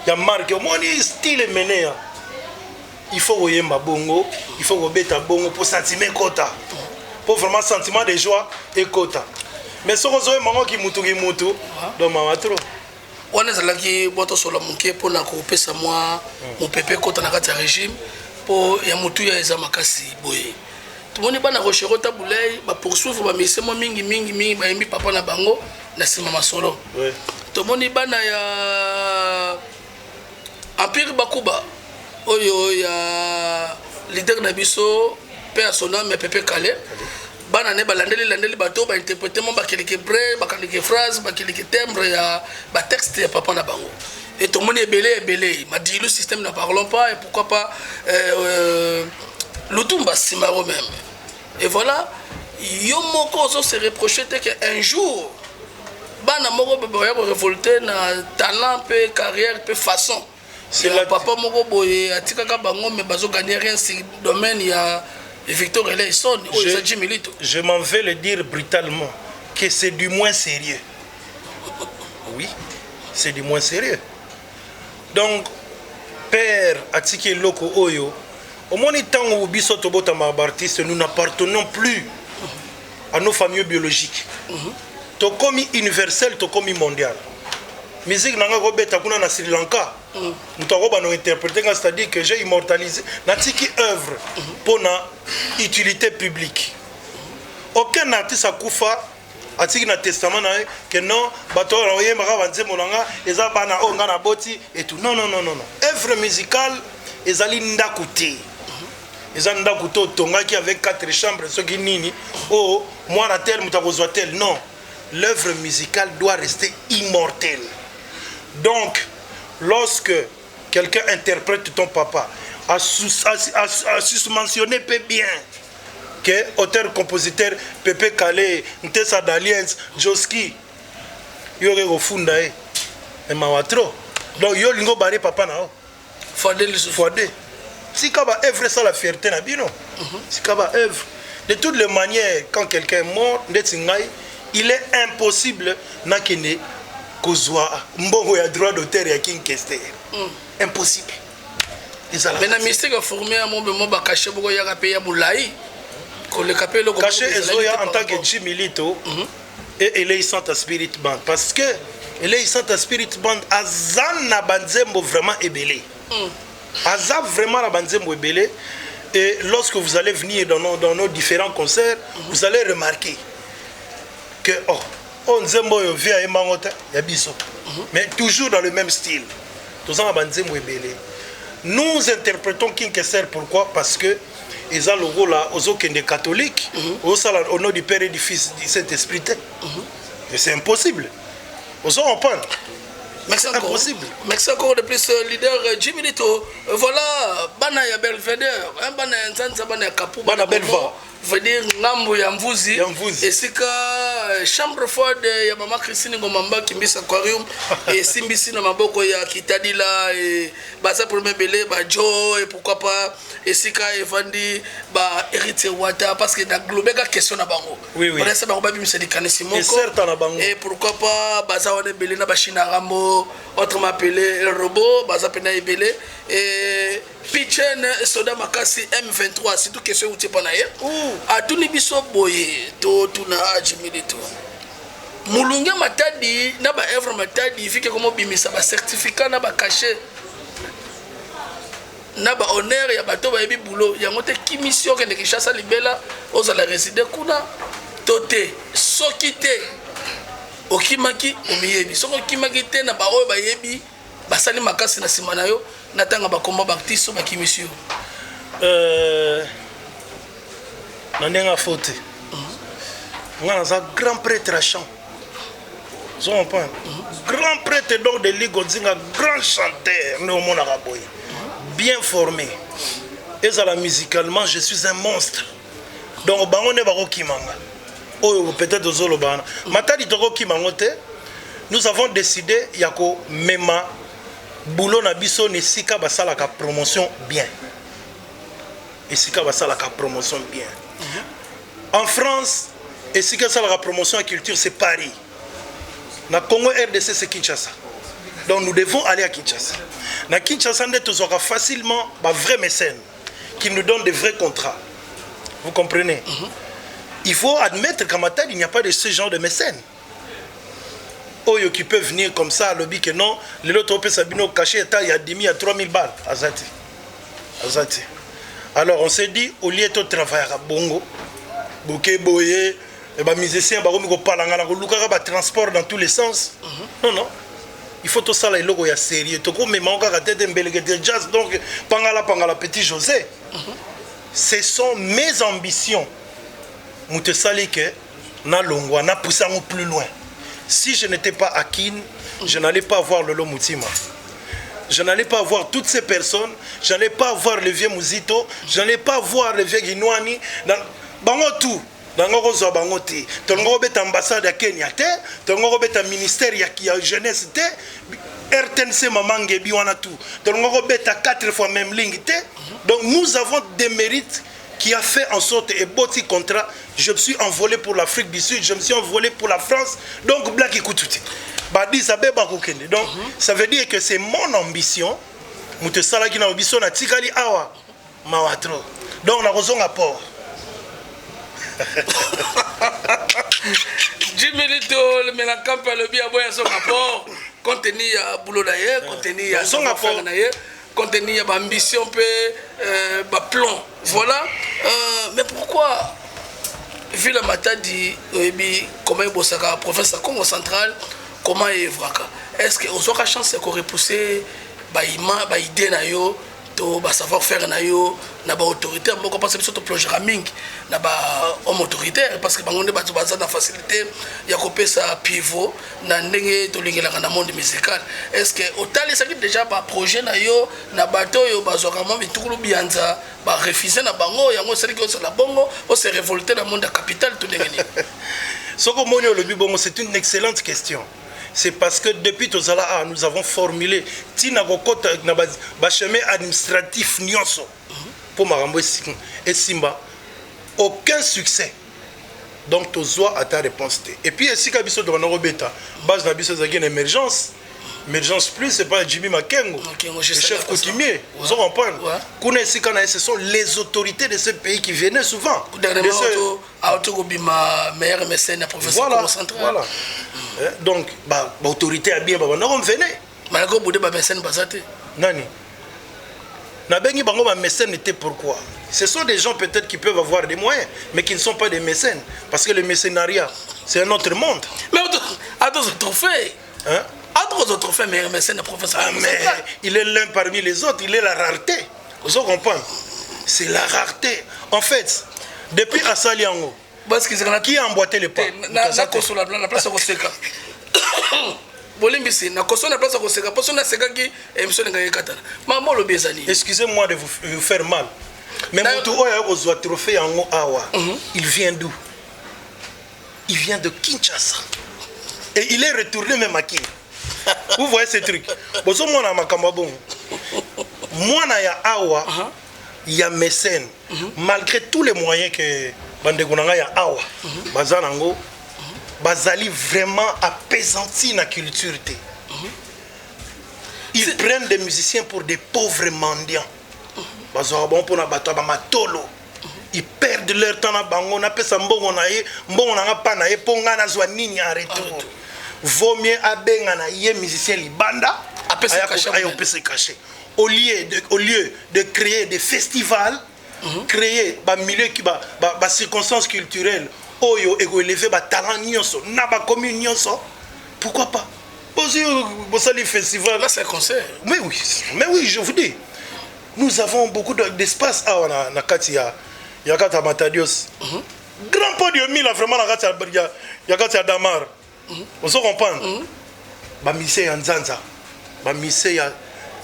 Il y a marque. Mon style méné. Il faut que vous bongo. Il faut que vous bongo pour sentir kota. Pour vraiment sentiment de joie et kota. Mais ce que vous avez mango qui mutu. Donc maman trop. On est allé boto sur la monquée pour na couper ça moi mon pépé kota na kati régime pour ya mutu ya eza makasi boye. Tout le monde ba na recherche tabulay ba poursuivre ba mise mo mingi ba yembi papa na bango na sima masolo. Oui. Tout le monde ba na ya Empire Bakuba oyo ya leader na biso père son nom mais pépé Calais. Bana ne balandeli bato ba interpréter mon ba quelques brèves ba quelques phrases ba quelques timbres ya ba texte ya papa na bango et tout le monde est belé m'a dit le système ne parlons pas et pourquoi pas Lutumba Simaro même et voilà yo moko zo se reprocher que un jour bana moko ba révolter na talent pe carrière pe façon c'est la papa moko boye atikaka bango mais bazo gagner rien sur domaine ya Victor Eleison, je m'en vais le dire brutalement que c'est du moins sérieux. Oui, c'est du moins sérieux. Donc, père Atike Loko Oyo, au moins temps où biso tobota artiste, nous n'appartenons plus à nos familles biologiques. Tokomi universel, tokomi mondial. Musique nanga gobeta kuna na Sri Lanka. Nous avons interprété, c'est-à-dire que j'ai immortalisé Natiki œuvre pour la utilité publique. Aucun artiste a koufa a dit dans testament que non, bateau royé mara vanze monanga, eza bana onga na boti et tout. Non. Œuvre musicale, ezali ndakuti. Eza ndakuti tonga qui avec 4 chambres, ce qui nini. Oh, moi la tel, mutakozwa tel. Non, l'œuvre musicale doit rester immortelle. Donc lorsque quelqu'un interprète ton papa, à susmentionner bien que auteur-compositeur Pepe Kale, Ntesa d'Alliance, Joski, yo rego funda e mawatro. Donc yo lingo baré papa na o. Fodé. Si kaba œuvre ça la fierté na bino. Si kaba œuvre. De toutes les manières, quand quelqu'un est mort, il est impossible na kene kozwa mbongo ya droit d'auteur ya king kester. Impossible. Mais na mystique formé à mon ba caché boko ya ka payer moulai. Caché Ezoya en tant que Jimmy Lito et Elei Santa Spirit Band. Parce que Elei Santa Spirit Band Azan na banzembo vraiment ébélé. Azan vraiment la banzembo ébélé. Et lorsque vous allez venir dans nos différents concerts, vous allez remarquer que on zembo yo via emangote ya biso. Mais toujours dans le même style. Tous en banzembo ébélé. Nous interprétons King Kesser pourquoi? Parce que ils ont le rôle là aux autres catholiques, au nom du Père et du Fils du Saint-Esprit. C'est impossible. Aux autres on parle. C'est impossible. Merci encore de plus leader Jimmy Lito. Voilà, bana ya Belvedere, bana ya Nzanza, bana ya Kapu, bana Belva. Veut dire ngambo ya Mvuzi. Et c'est que chambre forte ya Mama Christine Ngomamba Kimbisa Aquarium et Simbisi na maboko ya Kitadila et baza premier belé ba Joe et pourquoi pas et Sika Evandi ba héritier Wata parce que na globeka question na bango. Oui. Voilà ça ba ba bimisa dikane moko. Et certain na bango. Et pourquoi pas baza wane belé na ba China Rambo autrement appelé le robot baza pena ebelé et Pichen Soda Makasi M23 c'est tout question où tu pas naie. A tout ni biso boye to tuna Jimmy Lito. Mulunga matadi na ba œuvre matadi fike comme bimisa ba certificat na ba cachet na ba honneur ya bato ba yebi boulot yango te ki mission ke ndeki chassa libela ozala résider kuna tote sokite okimaki omiyebi soko kimaki te na ba oyo ba yebi basali makasi na sima na yo natanga ba komba ba artiste ba kimisio Nandenga faute. On a un grand prêtre à chant. Grand prêtre donc de Ligodzinga, grand chanteur, bien formé. Et ça musicalement, je suis un monstre. Donc bango ne baro kimanga. Oh peut-être ozolo bana. Matadi toko kimangote. Nous avons décidé yako mema boulot na biso ne sika basala ka promotion bien. Et sika basala ka promotion bien. En France, et si que ça la promotion à culture, c'est Paris. Na Congo RDC, c'est Kinshasa. Donc nous devons aller à Kinshasa. Na Kinshasa, nous avons facilement un vrai mécène qui nous donne de vrais contrats. Vous comprenez? Il faut admettre qu'à Matadi, il n'y a pas de ce genre de mécène. Oyo qui peut venir comme ça à lobby que non, les autres peut s'abîmer caché, il y a 10 000 à 3 000 balles. Azati. Alors on s'est dit, au lieu de travailler à Bongo, Bouké Boye, les musiciens, les transport dans tous les sens. Non. Il faut tout ça, il y a sérieux. Jazz, donc, Pangala, petit José. Ce sont mes ambitions. Na poussé plus loin. Si je n'étais pas à Kin, je n'allais pas voir Lolo Moutima. Je n'allais pas voir toutes ces personnes, je n'allais pas voir le vieux Mouzito, je n'allais pas voir le vieux Guinouani. Bango tout, dans le bango té. Tongo bet ambassade à Kenya té, tongo bet ministère ya jeunesse té, RTNC mamange biwana tout. Tongo bet à 4 fois même ligne té. Donc nous avons des mérites qui a fait en sorte et boti contrat. Je me suis envolé pour l'Afrique du Sud, je me suis envolé pour la France. Donc Black écoute tout. Donc, ça veut dire que c'est mon ambition. Donc, on a raison à port. Jimmy Lito, le Ménacamp, le bien boy à son rapport. Contenu à boulot d'ailleurs, contenu à son rapport d'ailleurs, contenu à ambition, plomb. Voilà. Mais pourquoi, vu la Matadi, comment il bosse professeur Congo Central? Comment est-ce que vous avez la chance de repousser l'idée to ba savoir faire na yo na ba autoritaire moko parce que surtout plongera mingi na ba homme autoritaire parce que bangonde ba baza na facilité ya kopesa pivot na ndenge to lingela na monde musical. Est-ce que otali ça qui déjà ba projet na yo na bato yo bazoka mo bitukulu bianza ba refuser na bango yango c'est que la bongo on se révolter dans le monde capital tout ndenge ni. Soko moni le bibongo c'est une excellente question. C'est parce que depuis Tozala, nous avons formulé tina kokota na ba chemin administratif nyonso pour Marambo et Simba aucun succès. Donc Tozoa a ta réponse. Et puis si kabiso de Robeta base na biso zaki une émergence plus c'est pas Jimmy Makengo le chef coutumier vous en comprenez connaissez quand ce sont les autorités de ce pays qui venaient souvent meilleur mécène à professeur voilà donc bah autorité a bien bah on venait malgré boudé ba mécène basate nani na bengi bango ba mécène était pourquoi ce sont des gens peut-être qui peuvent avoir des moyens mais qui ne sont pas des mécènes parce que le mécénariat c'est un autre monde mais à d'autres trophées hein. Entre autres faits, mais mécène professeur. Mais il est l'un parmi les autres, il est la rareté. Vous comprenez? C'est la rareté. En fait, depuis Assaliango, qui a emboîté les pas? La place au Seka. Excusez-moi de vous faire mal. Mais mon trophée en Awa, il vient d'où? Il vient de Kinshasa. Et il est retourné même à Kin. Vous voyez ces trucs. Moi, na ya Awa, il y a mécène. Malgré tous les moyens que Bandegonanga ya Awa, Bazanango, Bazali vraiment apaisanti na culture. Ils prennent des musiciens pour des pauvres mendiants. Ils perdent leur temps na bango, na pesa mbongo na ye, mbongo na pa na ye ponga na zwa nini en retour. Vaut mieux abenga na ye musicien libanda apesa caché. Au lieu de créer des festivals, créer ba milieu qui ba circonstances culturelles, oyo ego élever ba talent nyonso, na ba commune nyonso. Pourquoi pas? Pour les festivals là c'est un concert. Mais oui, je vous dis. Nous avons beaucoup d'espace à na Katia. Yakata Matadios. Grand podium là vraiment na Katia Yakata Damar. Vous comprenez? Ba mise ya Nzanza. Ba mise ya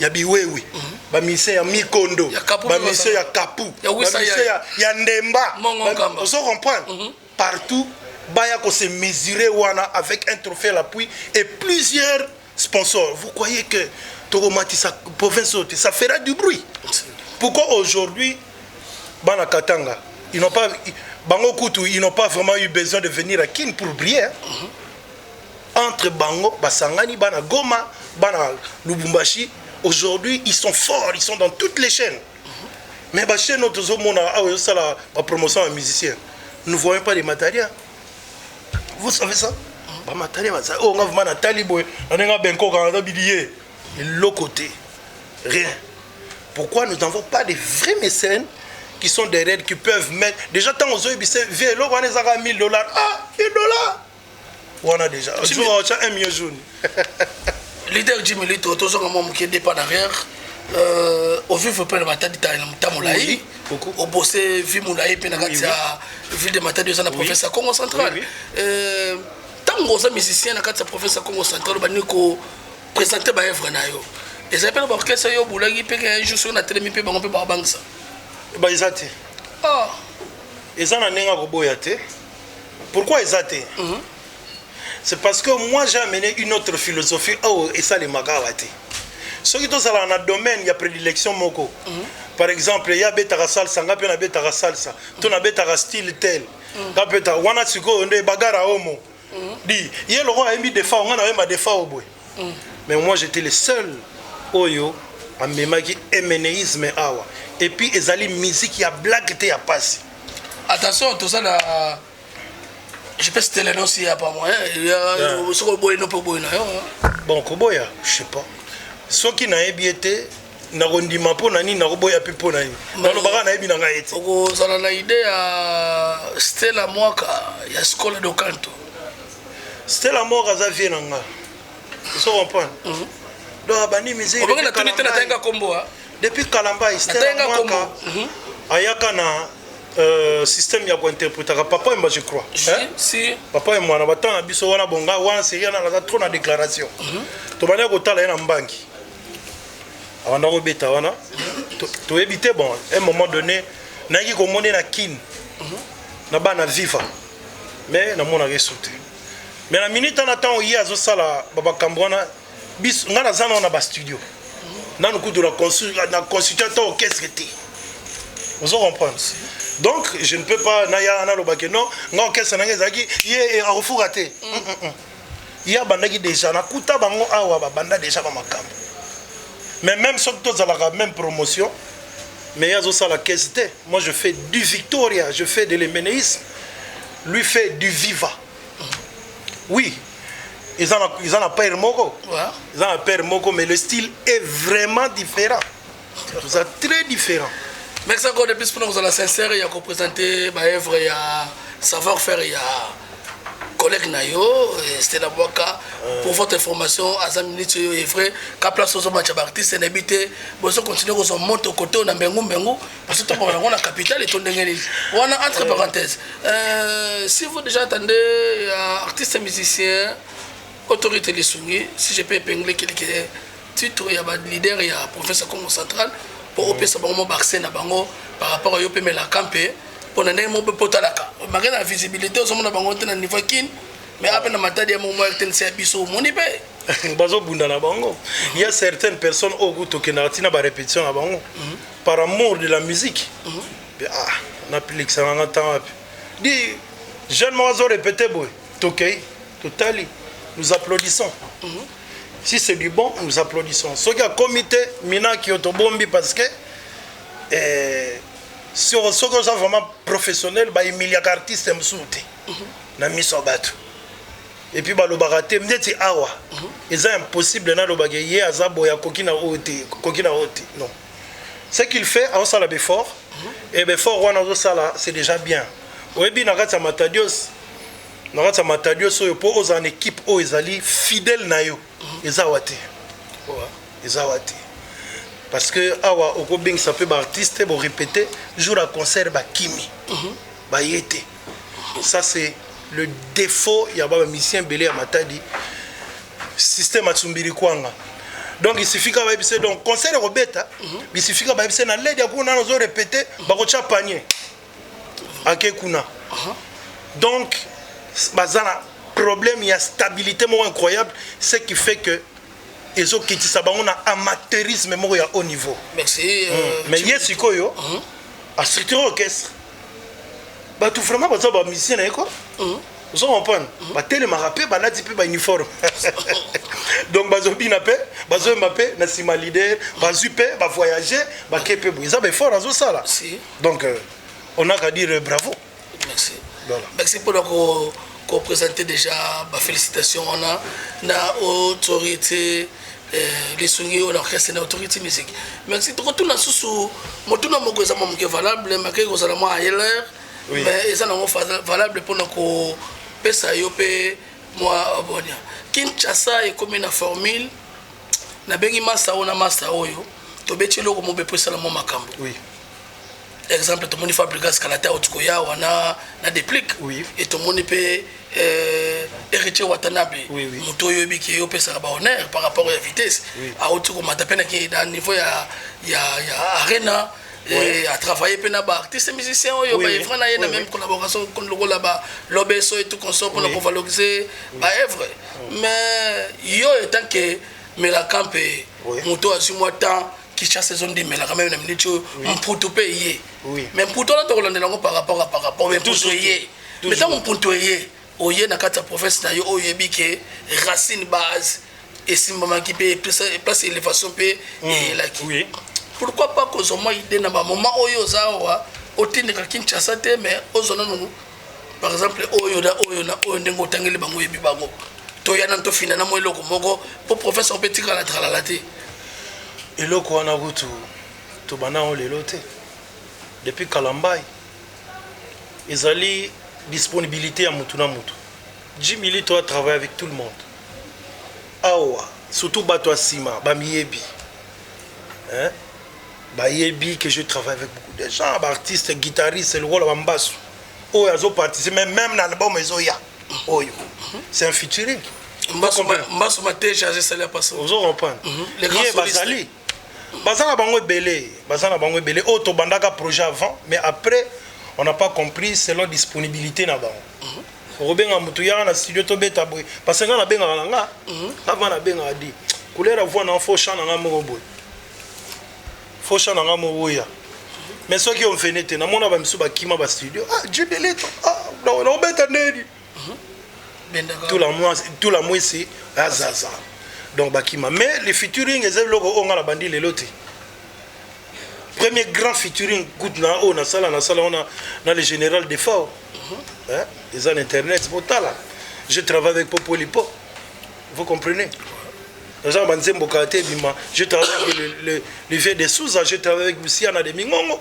Biwewi. Ba mise ya Mikondo. Ba mise ya Kapu. Ba mise ya Ndemba. Vous comprenez? Partout baya ko se mesurer wana avec un trophée à l'appui et plusieurs sponsors. Vous croyez que Togomati sa province ça fera du bruit? Pourquoi aujourd'hui Bana Katanga ils n'ont pas Bango Kutu ils n'ont pas vraiment eu besoin de venir à Kin pour briller entre Bango Basangani Bana Goma Bana Lubumbashi aujourd'hui ils sont forts ils sont dans toutes les chaînes mais ba chaîne notre zomona ça la promotion à musiciens nous ne voyons pas les matériels vous savez ça ba matériel ça on va vraiment taliboy on a benko quand billet l'autre côté rien. Pourquoi nous n'avons pas de vrais mécènes qui sont derrière, qui peuvent mettre... Déjà, tant aux autres, c'est là, on a $1000. Ah, $1000. On a déjà. On a 1 million jaune. Leader Jimmy Lito, tout ça, qui est départ derrière. Au vu, il faut pas le matin de Moulaï. Au bossé, vu Moulaï, puis on a vu des matins de la professeur Congo Central. Tant que les musiciens, on a vu professeur Congo Central, on a présenté ma œuvre. Les appels d'orchestre, ils ont un jour sur la télé, ils ont un banque. Ils ont été. Ils ont été. Pourquoi ils ont été? C'est parce que moi j'ai amené une autre philosophie. Et ça, les magawate. Ce qui est dans le domaine, il y a prédilection. Par exemple, il y a Betara Salsa, il y a Betara Salsa, il y a Betara style tel. Il y a Betara Wanatsuko, il y a Bagara Homo. Il y a le roi qui a mis des fois, on a des fois. Mais moi j'étais le seul. Oyo amemaki emenéisme awa et puis ezali musique ya blague te ya passe. Attention tout ça là je peux citer les noms s'il y a pas moyen il y a ce que boy non pas boy bon koboya je sais pas ce qui n'a ébiété na rondima po nani na koboya pe po nani na lo baka na ebi na ngaete oko sala na idée ya Stella Mwaka ya Scola do Canto. Stella Mwaka za vie nanga. Vous comprenez? depuis Kalamba Esther Mwaka ayaka na système ya interpréter papa et moi je crois si papa et moi na batana na biso wana bonga wana c'est yana na trop na déclaration to bana ko tala na mbangi avant de beta wana to éviter bon à un moment donné na ki ko mona na kin na bana viva mais na mona resouté mais la minute en attend hier zo sala baba kambwana bis ngana zana na ba studio na nous de la consultation orchestre était vous comprenez. Donc je ne peux pas naya na lobake non orchestre na ngezaki ye a refuraté il y a bandaki déjà na kuta bango awa ba banda déjà ba makambo mais même surtout dans la même promotion mais il y a aussi la caisse. Moi je fais du Victoria, je fais de l'héménéisme, lui fait du Viva. Oui, ils en ont pas Moko, ils en ont pas Moko, mais le style est vraiment différent. Tout ça très différent. Merci encore de plus pour nous la sincère, il y a représenté ma œuvre, il y a savoir-faire, il y a collègue Nayo, c'était la boaka. Pour votre information, à 5 minutes, c'est vrai, qu'à place aux matchs d'artistes, c'est habité, bon, ça continue, on monte au côté, on a bengo, parce que on a la capitale et tout le monde. On a entre parenthèses. Si vous déjà attendez, artistes et musiciens, autorité les soumis, si je peux épingler quelques titres, il y a des leaders, il y a professeur Congo Central, pour opérer ça par rapport à Yopé la campé. Pour nous donner potalaka malgré la visibilité aux hommes na bango na niveau kin mais après na matadi ya momo tel c'est biso moni pe bazo bunda na bango il y a certaines personnes au goût to kenatina ba répétition na bango par amour de la musique na pilix ça en temps dit jeune mozo répéter boy tokei totali nous applaudissons si c'est du bon nous applaudissons ce qui a comité mina qui otobombi parce que sur ce que ça vraiment professionnel bah il y a artiste msouté na misobatu et puis bah le baraté m'était awa et c'est impossible na le bagayer azabo ya kokina oti non ce qu'il fait en sala befort et befort wana zo sala c'est déjà bien oyebi na kata matadios oyo po aux en équipe o ezali fidèle na yo ezawate ezawate. Parce que awa okobing ça peut artiste bon répéter jour à concert ba kimi ba yete ça c'est le défaut ya ba musicien belé à matadi système atsumbiri kwanga donc il suffit ka ba bise donc concert robeta il suffit ka ba bise na led ya kuna no zo répéter ba ko cha panier ake kuna donc bazana problème il y a stabilité mo incroyable ce qui fait que ils ont quitté ça, on a amateurisme à haut niveau. Merci. Mais hier, c'est quoi yo? À structure orchestre. Bah tout vraiment, bah ça, bah musicien, quoi. Vous comprenez? Bah tel m'a rappelé, bah là, tu peux bah uniforme. Donc bah zombie n'a pas, bah zombie m'a pas, n'a si mal leader, bah super, bah voyager, bah qu'est-ce que ça, bah fort dans ça là. Donc on a qu'à dire bravo. Merci. Voilà. Merci pour qu'on présenter déjà, bah félicitations on a na autorité. Les souliers on orchestre na autorité musique merci to tout na susu motuna moko za momuke valable maké ko zala moi ailleurs mais ça non valable pour nako pesa yo pe moi abonia Kinshasa et comme une formule na bengi master ona master oyo to betelo ko mo be pesa la mo makambo oui exemple tout monde fabrique kalata otikoya wana na déplique et tout monde peut héritier Watanabe moto yo biki yo pesa ba honneur par rapport à la vitesse a otiko matapena qui dans niveau ya arena et à travailler pena ba artiste musicien yo ba ifrana na même collaboration con logo là-bas l'obeso et tout consort pour pour valoriser ba œuvre mais yo étant que mais la camp moto a su moi temps qui chasse zone de mais la quand même na minute pour tout payer mais pour toi là to kolanda ngo par rapport mais pour payer mais tant on pour payer oye na kata professeur na yo oyebi ke racine base et simba qui peut place élévation pe et là qui pourquoi pas que zoma idée na ba moment oyo zawa otindika Kinshasa te mais ozona nous par exemple oyo ndengo tangeli bango yebi bango to yana to fina na mo eloko moko pour professeur petit kala tralala te eloko wana kutu to bana on lelo te depuis Kalambai ezali disponibilité à Mutuna Mutu. Jimmy Lee doit travailler avec tout le monde. Awa, surtout Bato Sima, Bamiebi. Hein? Bayebi que je travaille avec beaucoup de gens, artistes, guitaristes, le rôle Bambasu. Oh, ils ont participé, même dans l'album, ils ont ya. Oh, c'est un featuring. Mbasu Maté, j'ai salé à passer. Vous comprenez? Les grands solistes. Bazana bango belé, auto bandaka projet avant, mais après on n'a pas compris selon disponibilité na bango. Robenga mutuya na studio to beta boy, parce que na benga nga, avant na benga di. Couleur voix na faux chant na mo boy. Faux chant na mo ya. Mais ceux qui ont fait net na mona ba msu ba kima ba studio, ah jibelé to, ah no beta nedi. Tout la mois c'est azaza. Donc Bakima, mais les featuring les logo on a la bandi les lotés. Premier grand featuring good na on a ça on a dans le général des forts. Hein, les en internet c'est là. Je travaille avec Popo Lipo. Vous comprenez? Je travaille avec le vieux de Souza, je travaille avec Luciana de Mingongo.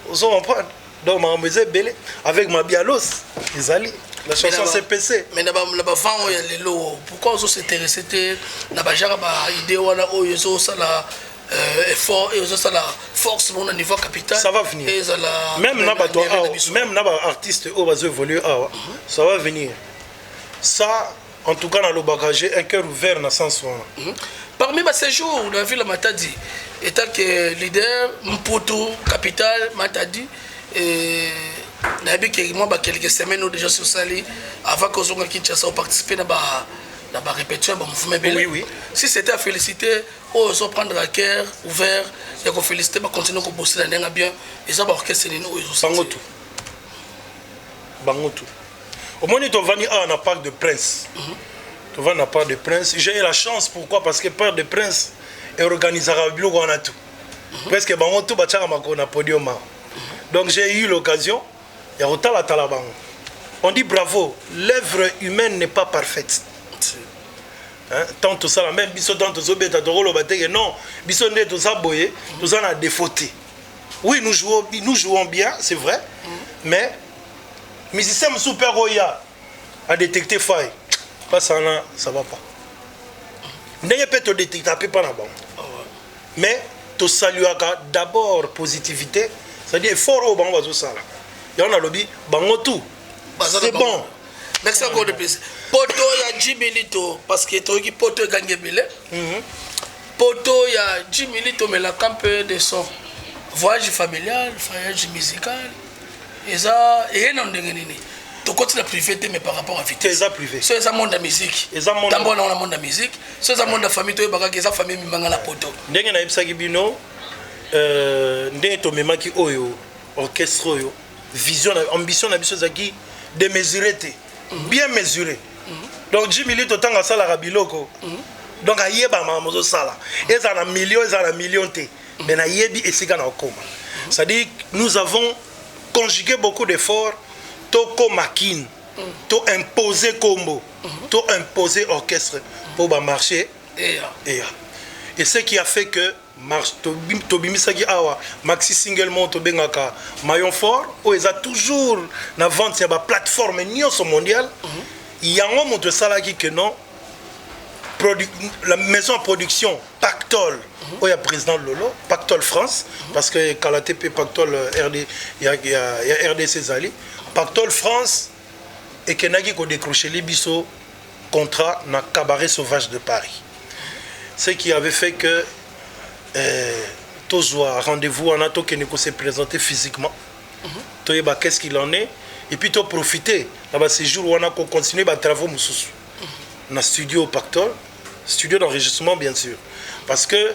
Vous comprenez? Donc ma maison belé avec ma bialos, les alliés. La chanson CPC. Mais pourquoi on s'intéresse à l'idée où la effort et la force au niveau capital? Ça va venir. Même les artistes qui vont évoluer, ça va venir. Ça, en tout cas, dans le bagage, un cœur ouvert dans le sens. Parmi ces jours, on a vu la Matadi, étant que leader, Mpoto, capital, Matadi, quelques semaines déjà sur Sali avant que nous puissions participer à la répétition de mouvement. Oui. Si c'était à féliciter, on va prendre à cœur ouvert, et qu'on féliciter, on continuer à bosser la bien. Et ça va orchestre Bangotou. Au moins, tu vas venir à un Parc de Prince. Tu vas à un Parc de Prince. J'ai eu la chance, pourquoi? Parce que Parc de Prince est organisé à Bilogo en tout. Presque Bangotou va faire un podium. Donc j'ai eu l'occasion, on dit bravo, l'œuvre humaine n'est pas parfaite. Hein? Tant tout ça, même biso tant tout ça, non, biso ne tout ça boyé, tout ça a défauté. Oui, nous jouons bien, c'est vrai, mais musicien super roya a détecté faille. Pas ça là, ça va pas. N'ayez pas te détecter pas là-bas. Mais tu salues d'abord positivité. C'est-à-dire, fort au bango bazo sala. Il y a un lobby, bango tout. C'est bon. Merci encore de plus. Poto ya Jimilito, parce que tu as poto gagné bile. Poto ya Jimilito, mais la campe de son voyage familial, voyage musical. Et ça, et non de gagner. Tu continues à privé, mais par rapport à vitesse. C'est ça privé. C'est ça monde de musique. D'abord, on a monde de musique. C'est ça monde de famille, tu es ça famille, mais la poto. Dengue na ibsa gibino. Ndenge to memaki oyo orchestre oyo vision ambition na biso zaki démesuré bien mesuré. Donc 10 millions totanga sala rabiloko. Donc ayeba mamozo sala. Eza na million té. Mais na yebi esika na okoma. C'est-à-dire nous avons conjugué beaucoup d'efforts to makin, to imposer combo, to imposer orchestre pour ba marcher et ce qui a fait que marche tobimisaki awa maxi singlement tobengaka maillon fort où ils a toujours na vente ya ba plateforme nyonso mondiale yango moto salaki que non la maison de production Pactol où il y a président Lolo Pactol France parce que KLATP Pactol RD il y a RDC Zali Pactol France et kenaki ko décrocher les biso contrat na Cabaret Sauvage de Paris, ce qui avait fait que Tozoa rendez-vous en ato qui ne s'est présenté physiquement. Toyeba qu'est-ce qu'il en est et puis to profiter là-bas ces jours où on a continué les travaux mususu. Na studio Pactol, studio d'enregistrement bien sûr, parce que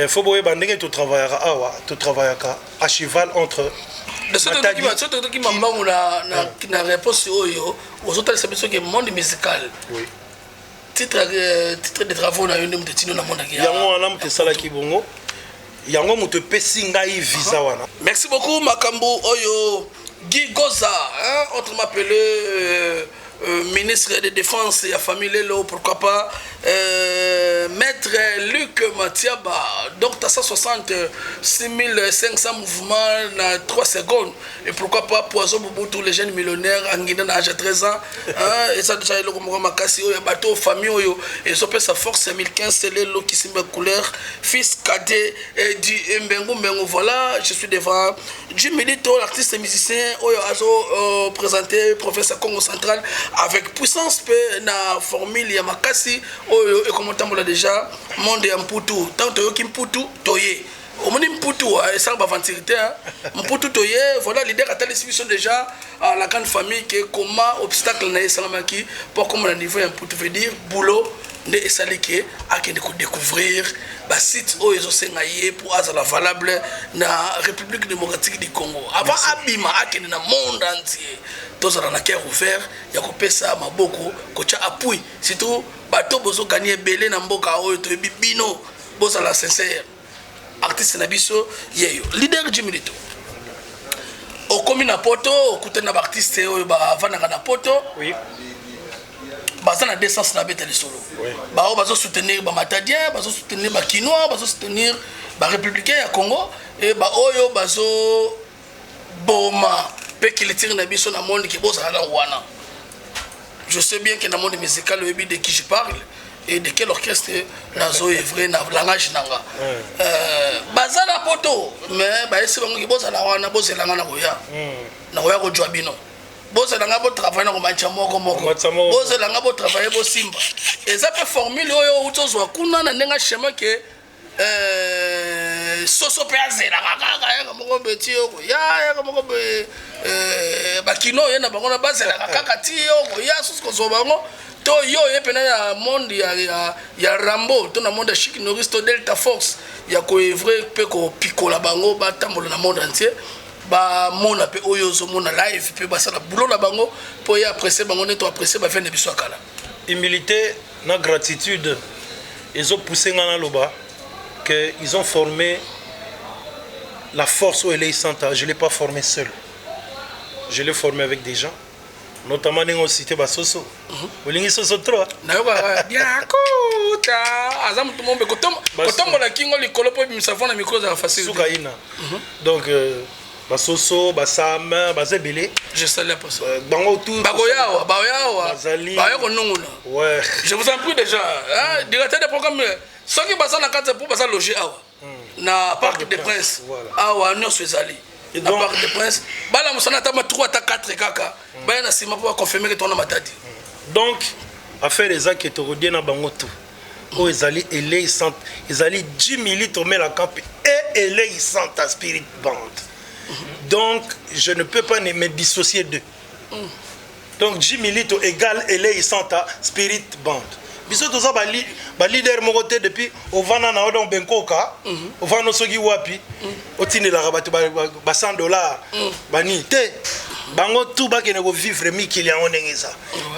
faut boyer bandenge to travailler à cheval entre ce qui m'a na réponse oyo aux autres c'est que monde musical. Oui. Titre de travaux na yone mutino na monde ya yango wana mute sala kibongo yango mute pesinga yi visa wana. Merci beaucoup Makambo oyo Guy Goza, hein, autrement appelé ministre de défense et la famille Lelo, pourquoi pas Maître Luc Matiaba, donc tu as 166 500 mouvements dans 3 secondes. Et pourquoi pas Poison Bouboutou, les jeunes millionnaires, en Guinée, à 13 ans. Et ça, déjà, il y a bateau, famille, et ça peut sa force 2015, c'est le lot qui s'est couleur. Fils cadet du Mbengu Mbengu, voilà, je suis devant Jim Milito, l'artiste et musicien, a présenté professeur Congo Central avec puissance, na formule ya makasi, et comme on l'a déjà, monde ya Mputu, tant que tu Mputu, toye. Au moins Mputu, ça va aventurité, Mputu toye, voilà l'idée à telle distribution déjà à la grande famille qui est comment obstacle n'a salamaki pour comme le niveau Mputu veut dire boulot. Nde esalike akende ko découvrir ba site o ezo sengaye pour azala valable na République démocratique du Congo avant abima akende na monde entier tozala na cœur ouvert ya kopesa maboko kocha appui surtout bato bozo gagner belé na mboka o to bibino bozala sincère artiste na biso yeyo leader Jimilito okomi na poto okutana ba artiste o ba vananga na poto oui baza na décence na beta les solo ba bazo soutenir ba matadien bazo soutenir ba kinois bazo soutenir ba républicain ya Congo et ba oyo bazo boma pe qu'il tire na biso na monde qui bosa na wana je sais bien que dans le monde musical le de qui je parle et de quel orchestre nazo est vrai na langage nanga baza na poto mais ba esi bango ki bosa na wana bosa langa na koya na koya ko jwa bino bosa langa bo travailler na ko mancha moko bosa langa bo travailler bo simba et ça peut formule oyo utozwa kuna na ndenga schéma que soso pe azela kaka ya moko beti yoko ya moko be bakino ye na bango na bazela kaka ti yoko ya soso ko zo bango to yo ye pena ya monde ya Rambo to na monde Chic Norris to Delta Force ya ko evre pe ko pikola bango ba tambola na monde entier ba mona pe oyo zo mona live pe ba sala boulot na bango po ya apprécier bango ne to apprécier ba vende biso kala humilité na gratitude ils ont poussé ngana loba que ils ont formé la force où elle est Santa. Je l'ai pas formé seul, je l'ai formé avec des gens notamment n'engo cité basoso olingi soso trop na yo ba bien kuta azam tout monde kotombo la kingo likolo po bimisa na micro za facile sukaina donc basoso basam bazebele je salue pour ça bango tout bagoyawa bayako nongona ouais je vous en prie déjà directeur de programme ceux qui basent na carte pour passer loger awa na Parc des Princes awa non swezali na Parc des Princes bala musana tama 3 à 4 kaka bala na sima pour confirmer que ton matadi donc affaire les actes to rodie na bango tout o ezali elei sant ezali 10 millilitres mais la camp et elei sant spirit band. Donc je ne peux pas me dissocier d'eux. Donc 10 millilitres égale elei sant spirit band. Biso to ça ba leader mo côté depuis au vana na odon benkoka au vana soki wapi otine la rabatu ba $100 bani te bango tout ba kene ko vivre mi qu'il y a onengeza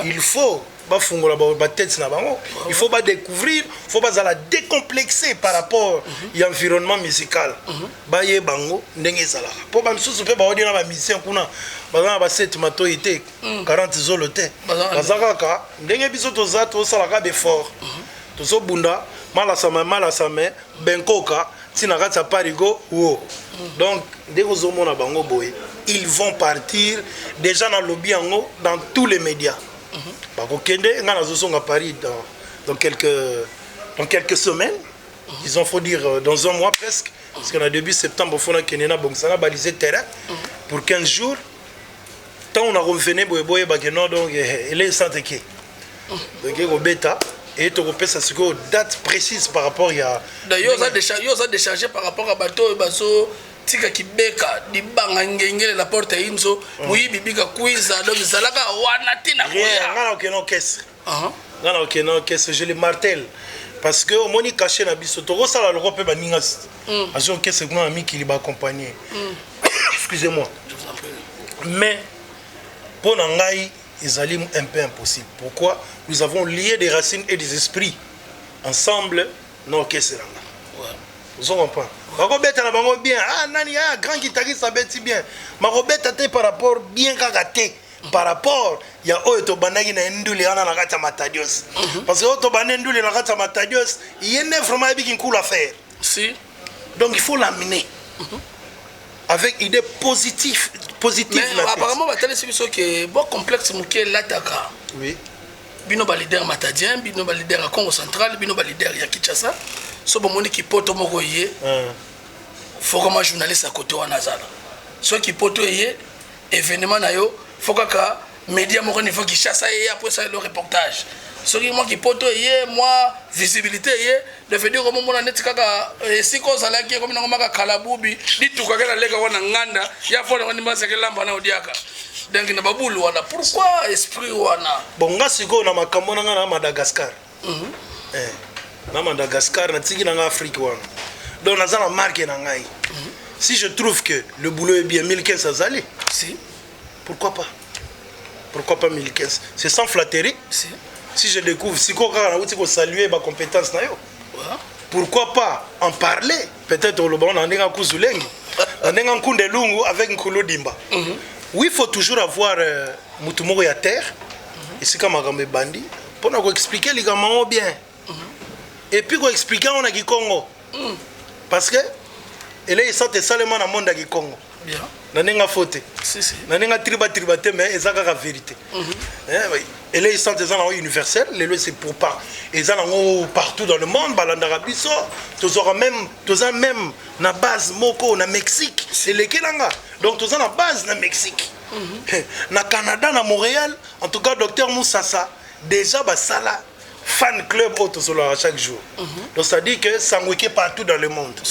il faut ba fungola ba tête na bango il faut ba découvrir faut ba la décomplexer par rapport à l'environnement musical ba ye bango ndengeza la po ba misusu pe ba odina ba musicien kuna ba ba set mato ite 40 zolote bazaka ndenge biso to za to sala ka d'effort to so bunda mala same benkoka tina kata parigo wo donc dès que zo mona bango boy ils vont partir déjà dans lobby yango dans tous les médias bakokende ngana zo songa Paris dans quelques semaines ils ont faut dire dans un mois presque parce qu'on a début septembre faut na kenena bongsana baliser terrain pour 15 jours tant on a revenu boy bakeno donc elle est santé qui donc au bêta et tu repères ça sur date précise par rapport à d'ailleurs ça déchargé par rapport à bateau baso tika kibeka di banga ngengele la porte inzo muyibi bika kuiza donc zalaka wana tina koya ngana okeno caisse ngana okeno caisse je le martèle parce que au moni caché na biso to sala le repé baninga azo caisse ngana ami qui li ba accompagner excusez-moi mais pour ngai ezali un peu impossible. Pourquoi? Nous avons lié des racines et des esprits ensemble non caisse là. Vous comprenez? Marobeta na bango bien. Ah nani ah grand guitariste ça bête bien. Marobeta té par rapport bien kagaté. par rapport ya oyo to bandaki na nduli ana na kata matadios parce que oyo to bandé nduli na kata matadios yene vraiment ebiki nkulu à faire si donc il faut l'amener avec idée positive mais apparemment batale c'est biso que bon complexe muke lataka oui bino ba leader matadien bino ba leader à Congo central bino ba leader ya Kinshasa so bo moni ki poto moko yé faut comme journaliste à côté wana zala so ki poto yé événement na yo faut que média moko niveau qui chasse et après ça le reportage ce qui moi qui poto yé moi visibilité yé de fait dire comment on net kaka si ko zala ki comme na maka kalabubi dituka kana leka wana nganda ya fona ngani masake lamba na odiaka donc na babulu wana pourquoi esprit wana bon nga siko na makambo na ngana Madagascar na Madagascar na tiki na Afrique wana donc na la marque na ngai si je trouve que le boulot est bien 1015 azali si pourquoi pas 1015 c'est sans flatterie si je découvre si ko kaka na uti ko saluer ba compétence na yo pourquoi pas en parler peut-être le bon ndinga kuzulengi ndinga nkunde lungu avec nkulu dimba oui il faut toujours avoir mutu moko ya terre ici comme makambe bandi pour na ko expliquer les gamans bien et puis ko expliquer on a ki Congo parce que elle est sorte seulement dans monde ki Congo bien na nenga faute si na triba te mais ezaka la vérité elle est sorte dans universel les c'est pour pas et en partout dans le monde balandara biso tozora même na base moko na Mexique c'est lekelanga donc toza na base na Mexique na Canada na Montréal en tout cas docteur Moussassa déjà basala fan club auto solo chaque jour donc ça dit que ça ngweke partout dans le monde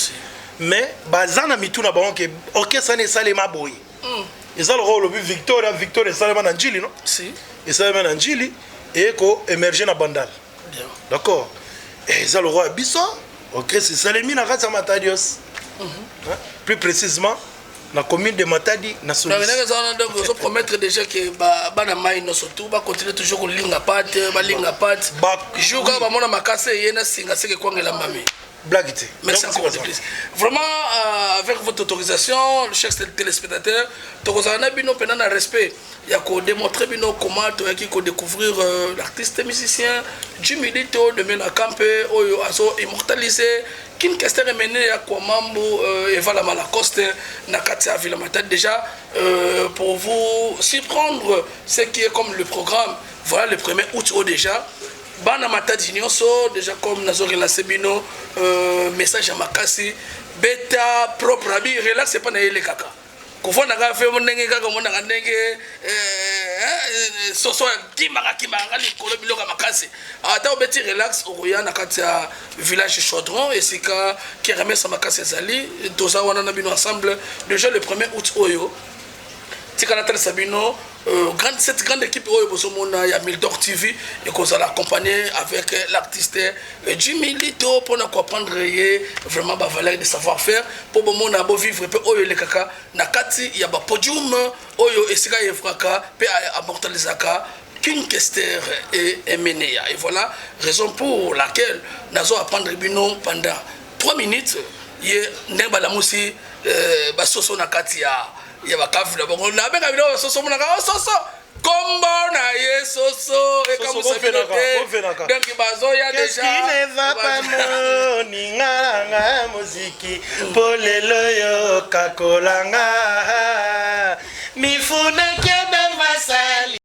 mais bazana mituna ba que OK ça ne salema boy et ça le rôle le Victor et Salema Nanjili non si et Salema Nanjili et ko émerger na bandal d'accord et ça le roi biso OK c'est Salemi na kata Matadios plus précisément la commune de Matadi na Solis donc on promettre déjà que bana mai no surtout ba continuer toujours linga pat juga ba mona makase yena singa seke kwangela mami blague. Merci encore de plus. Vraiment, avec votre autorisation, chers téléspectateurs, nous avons un respect. Il y a démontrer comment tu as découvrir l'artiste musicien du Milito de Menacampe, immortalisé. Qui est mené à Kwamambo et Vala Malacoste, Nakatia Villamata déjà pour vous surprendre ce qui est comme le programme. Voilà le 1er août déjà. Bana Matadi Nyonso, déjà comme Nazori Lasebino, message à Makasi, beta propre, abi, relax, c'est pas naïle kaka. Koufou n'a fait mon nenge kaka, mon nenge, soso, kimara, likolo, biloga Makasi. Ata obeti relax, Ouya, Nakatia, village Chaudron, et c'est qui remet sa Makasi Zali, Doza Wana Bino ensemble, déjà le 1er août Oyo. Tikanatel Sabino, cette grande équipe il y a Mildor TV et qu'on va l'accompagner avec l'artiste du Milito pour nous comprendre vraiment la valeur de savoir-faire pour nous vivre peu les kaka nakati il y a un podium oyo esika yefraka pe immortalisaka King Kester et Menea et voilà raison pour laquelle nous allons apprendre bino pendant 3 minutes ye ndemba la musi basoso nakati ya bakafula bongo na benga bino soso monaka soso kombo na ye soso e kamusa bilote donc bazo ya déjà qu'est-ce qui ne va pas non ninga nga muziki polelo yo kakolanga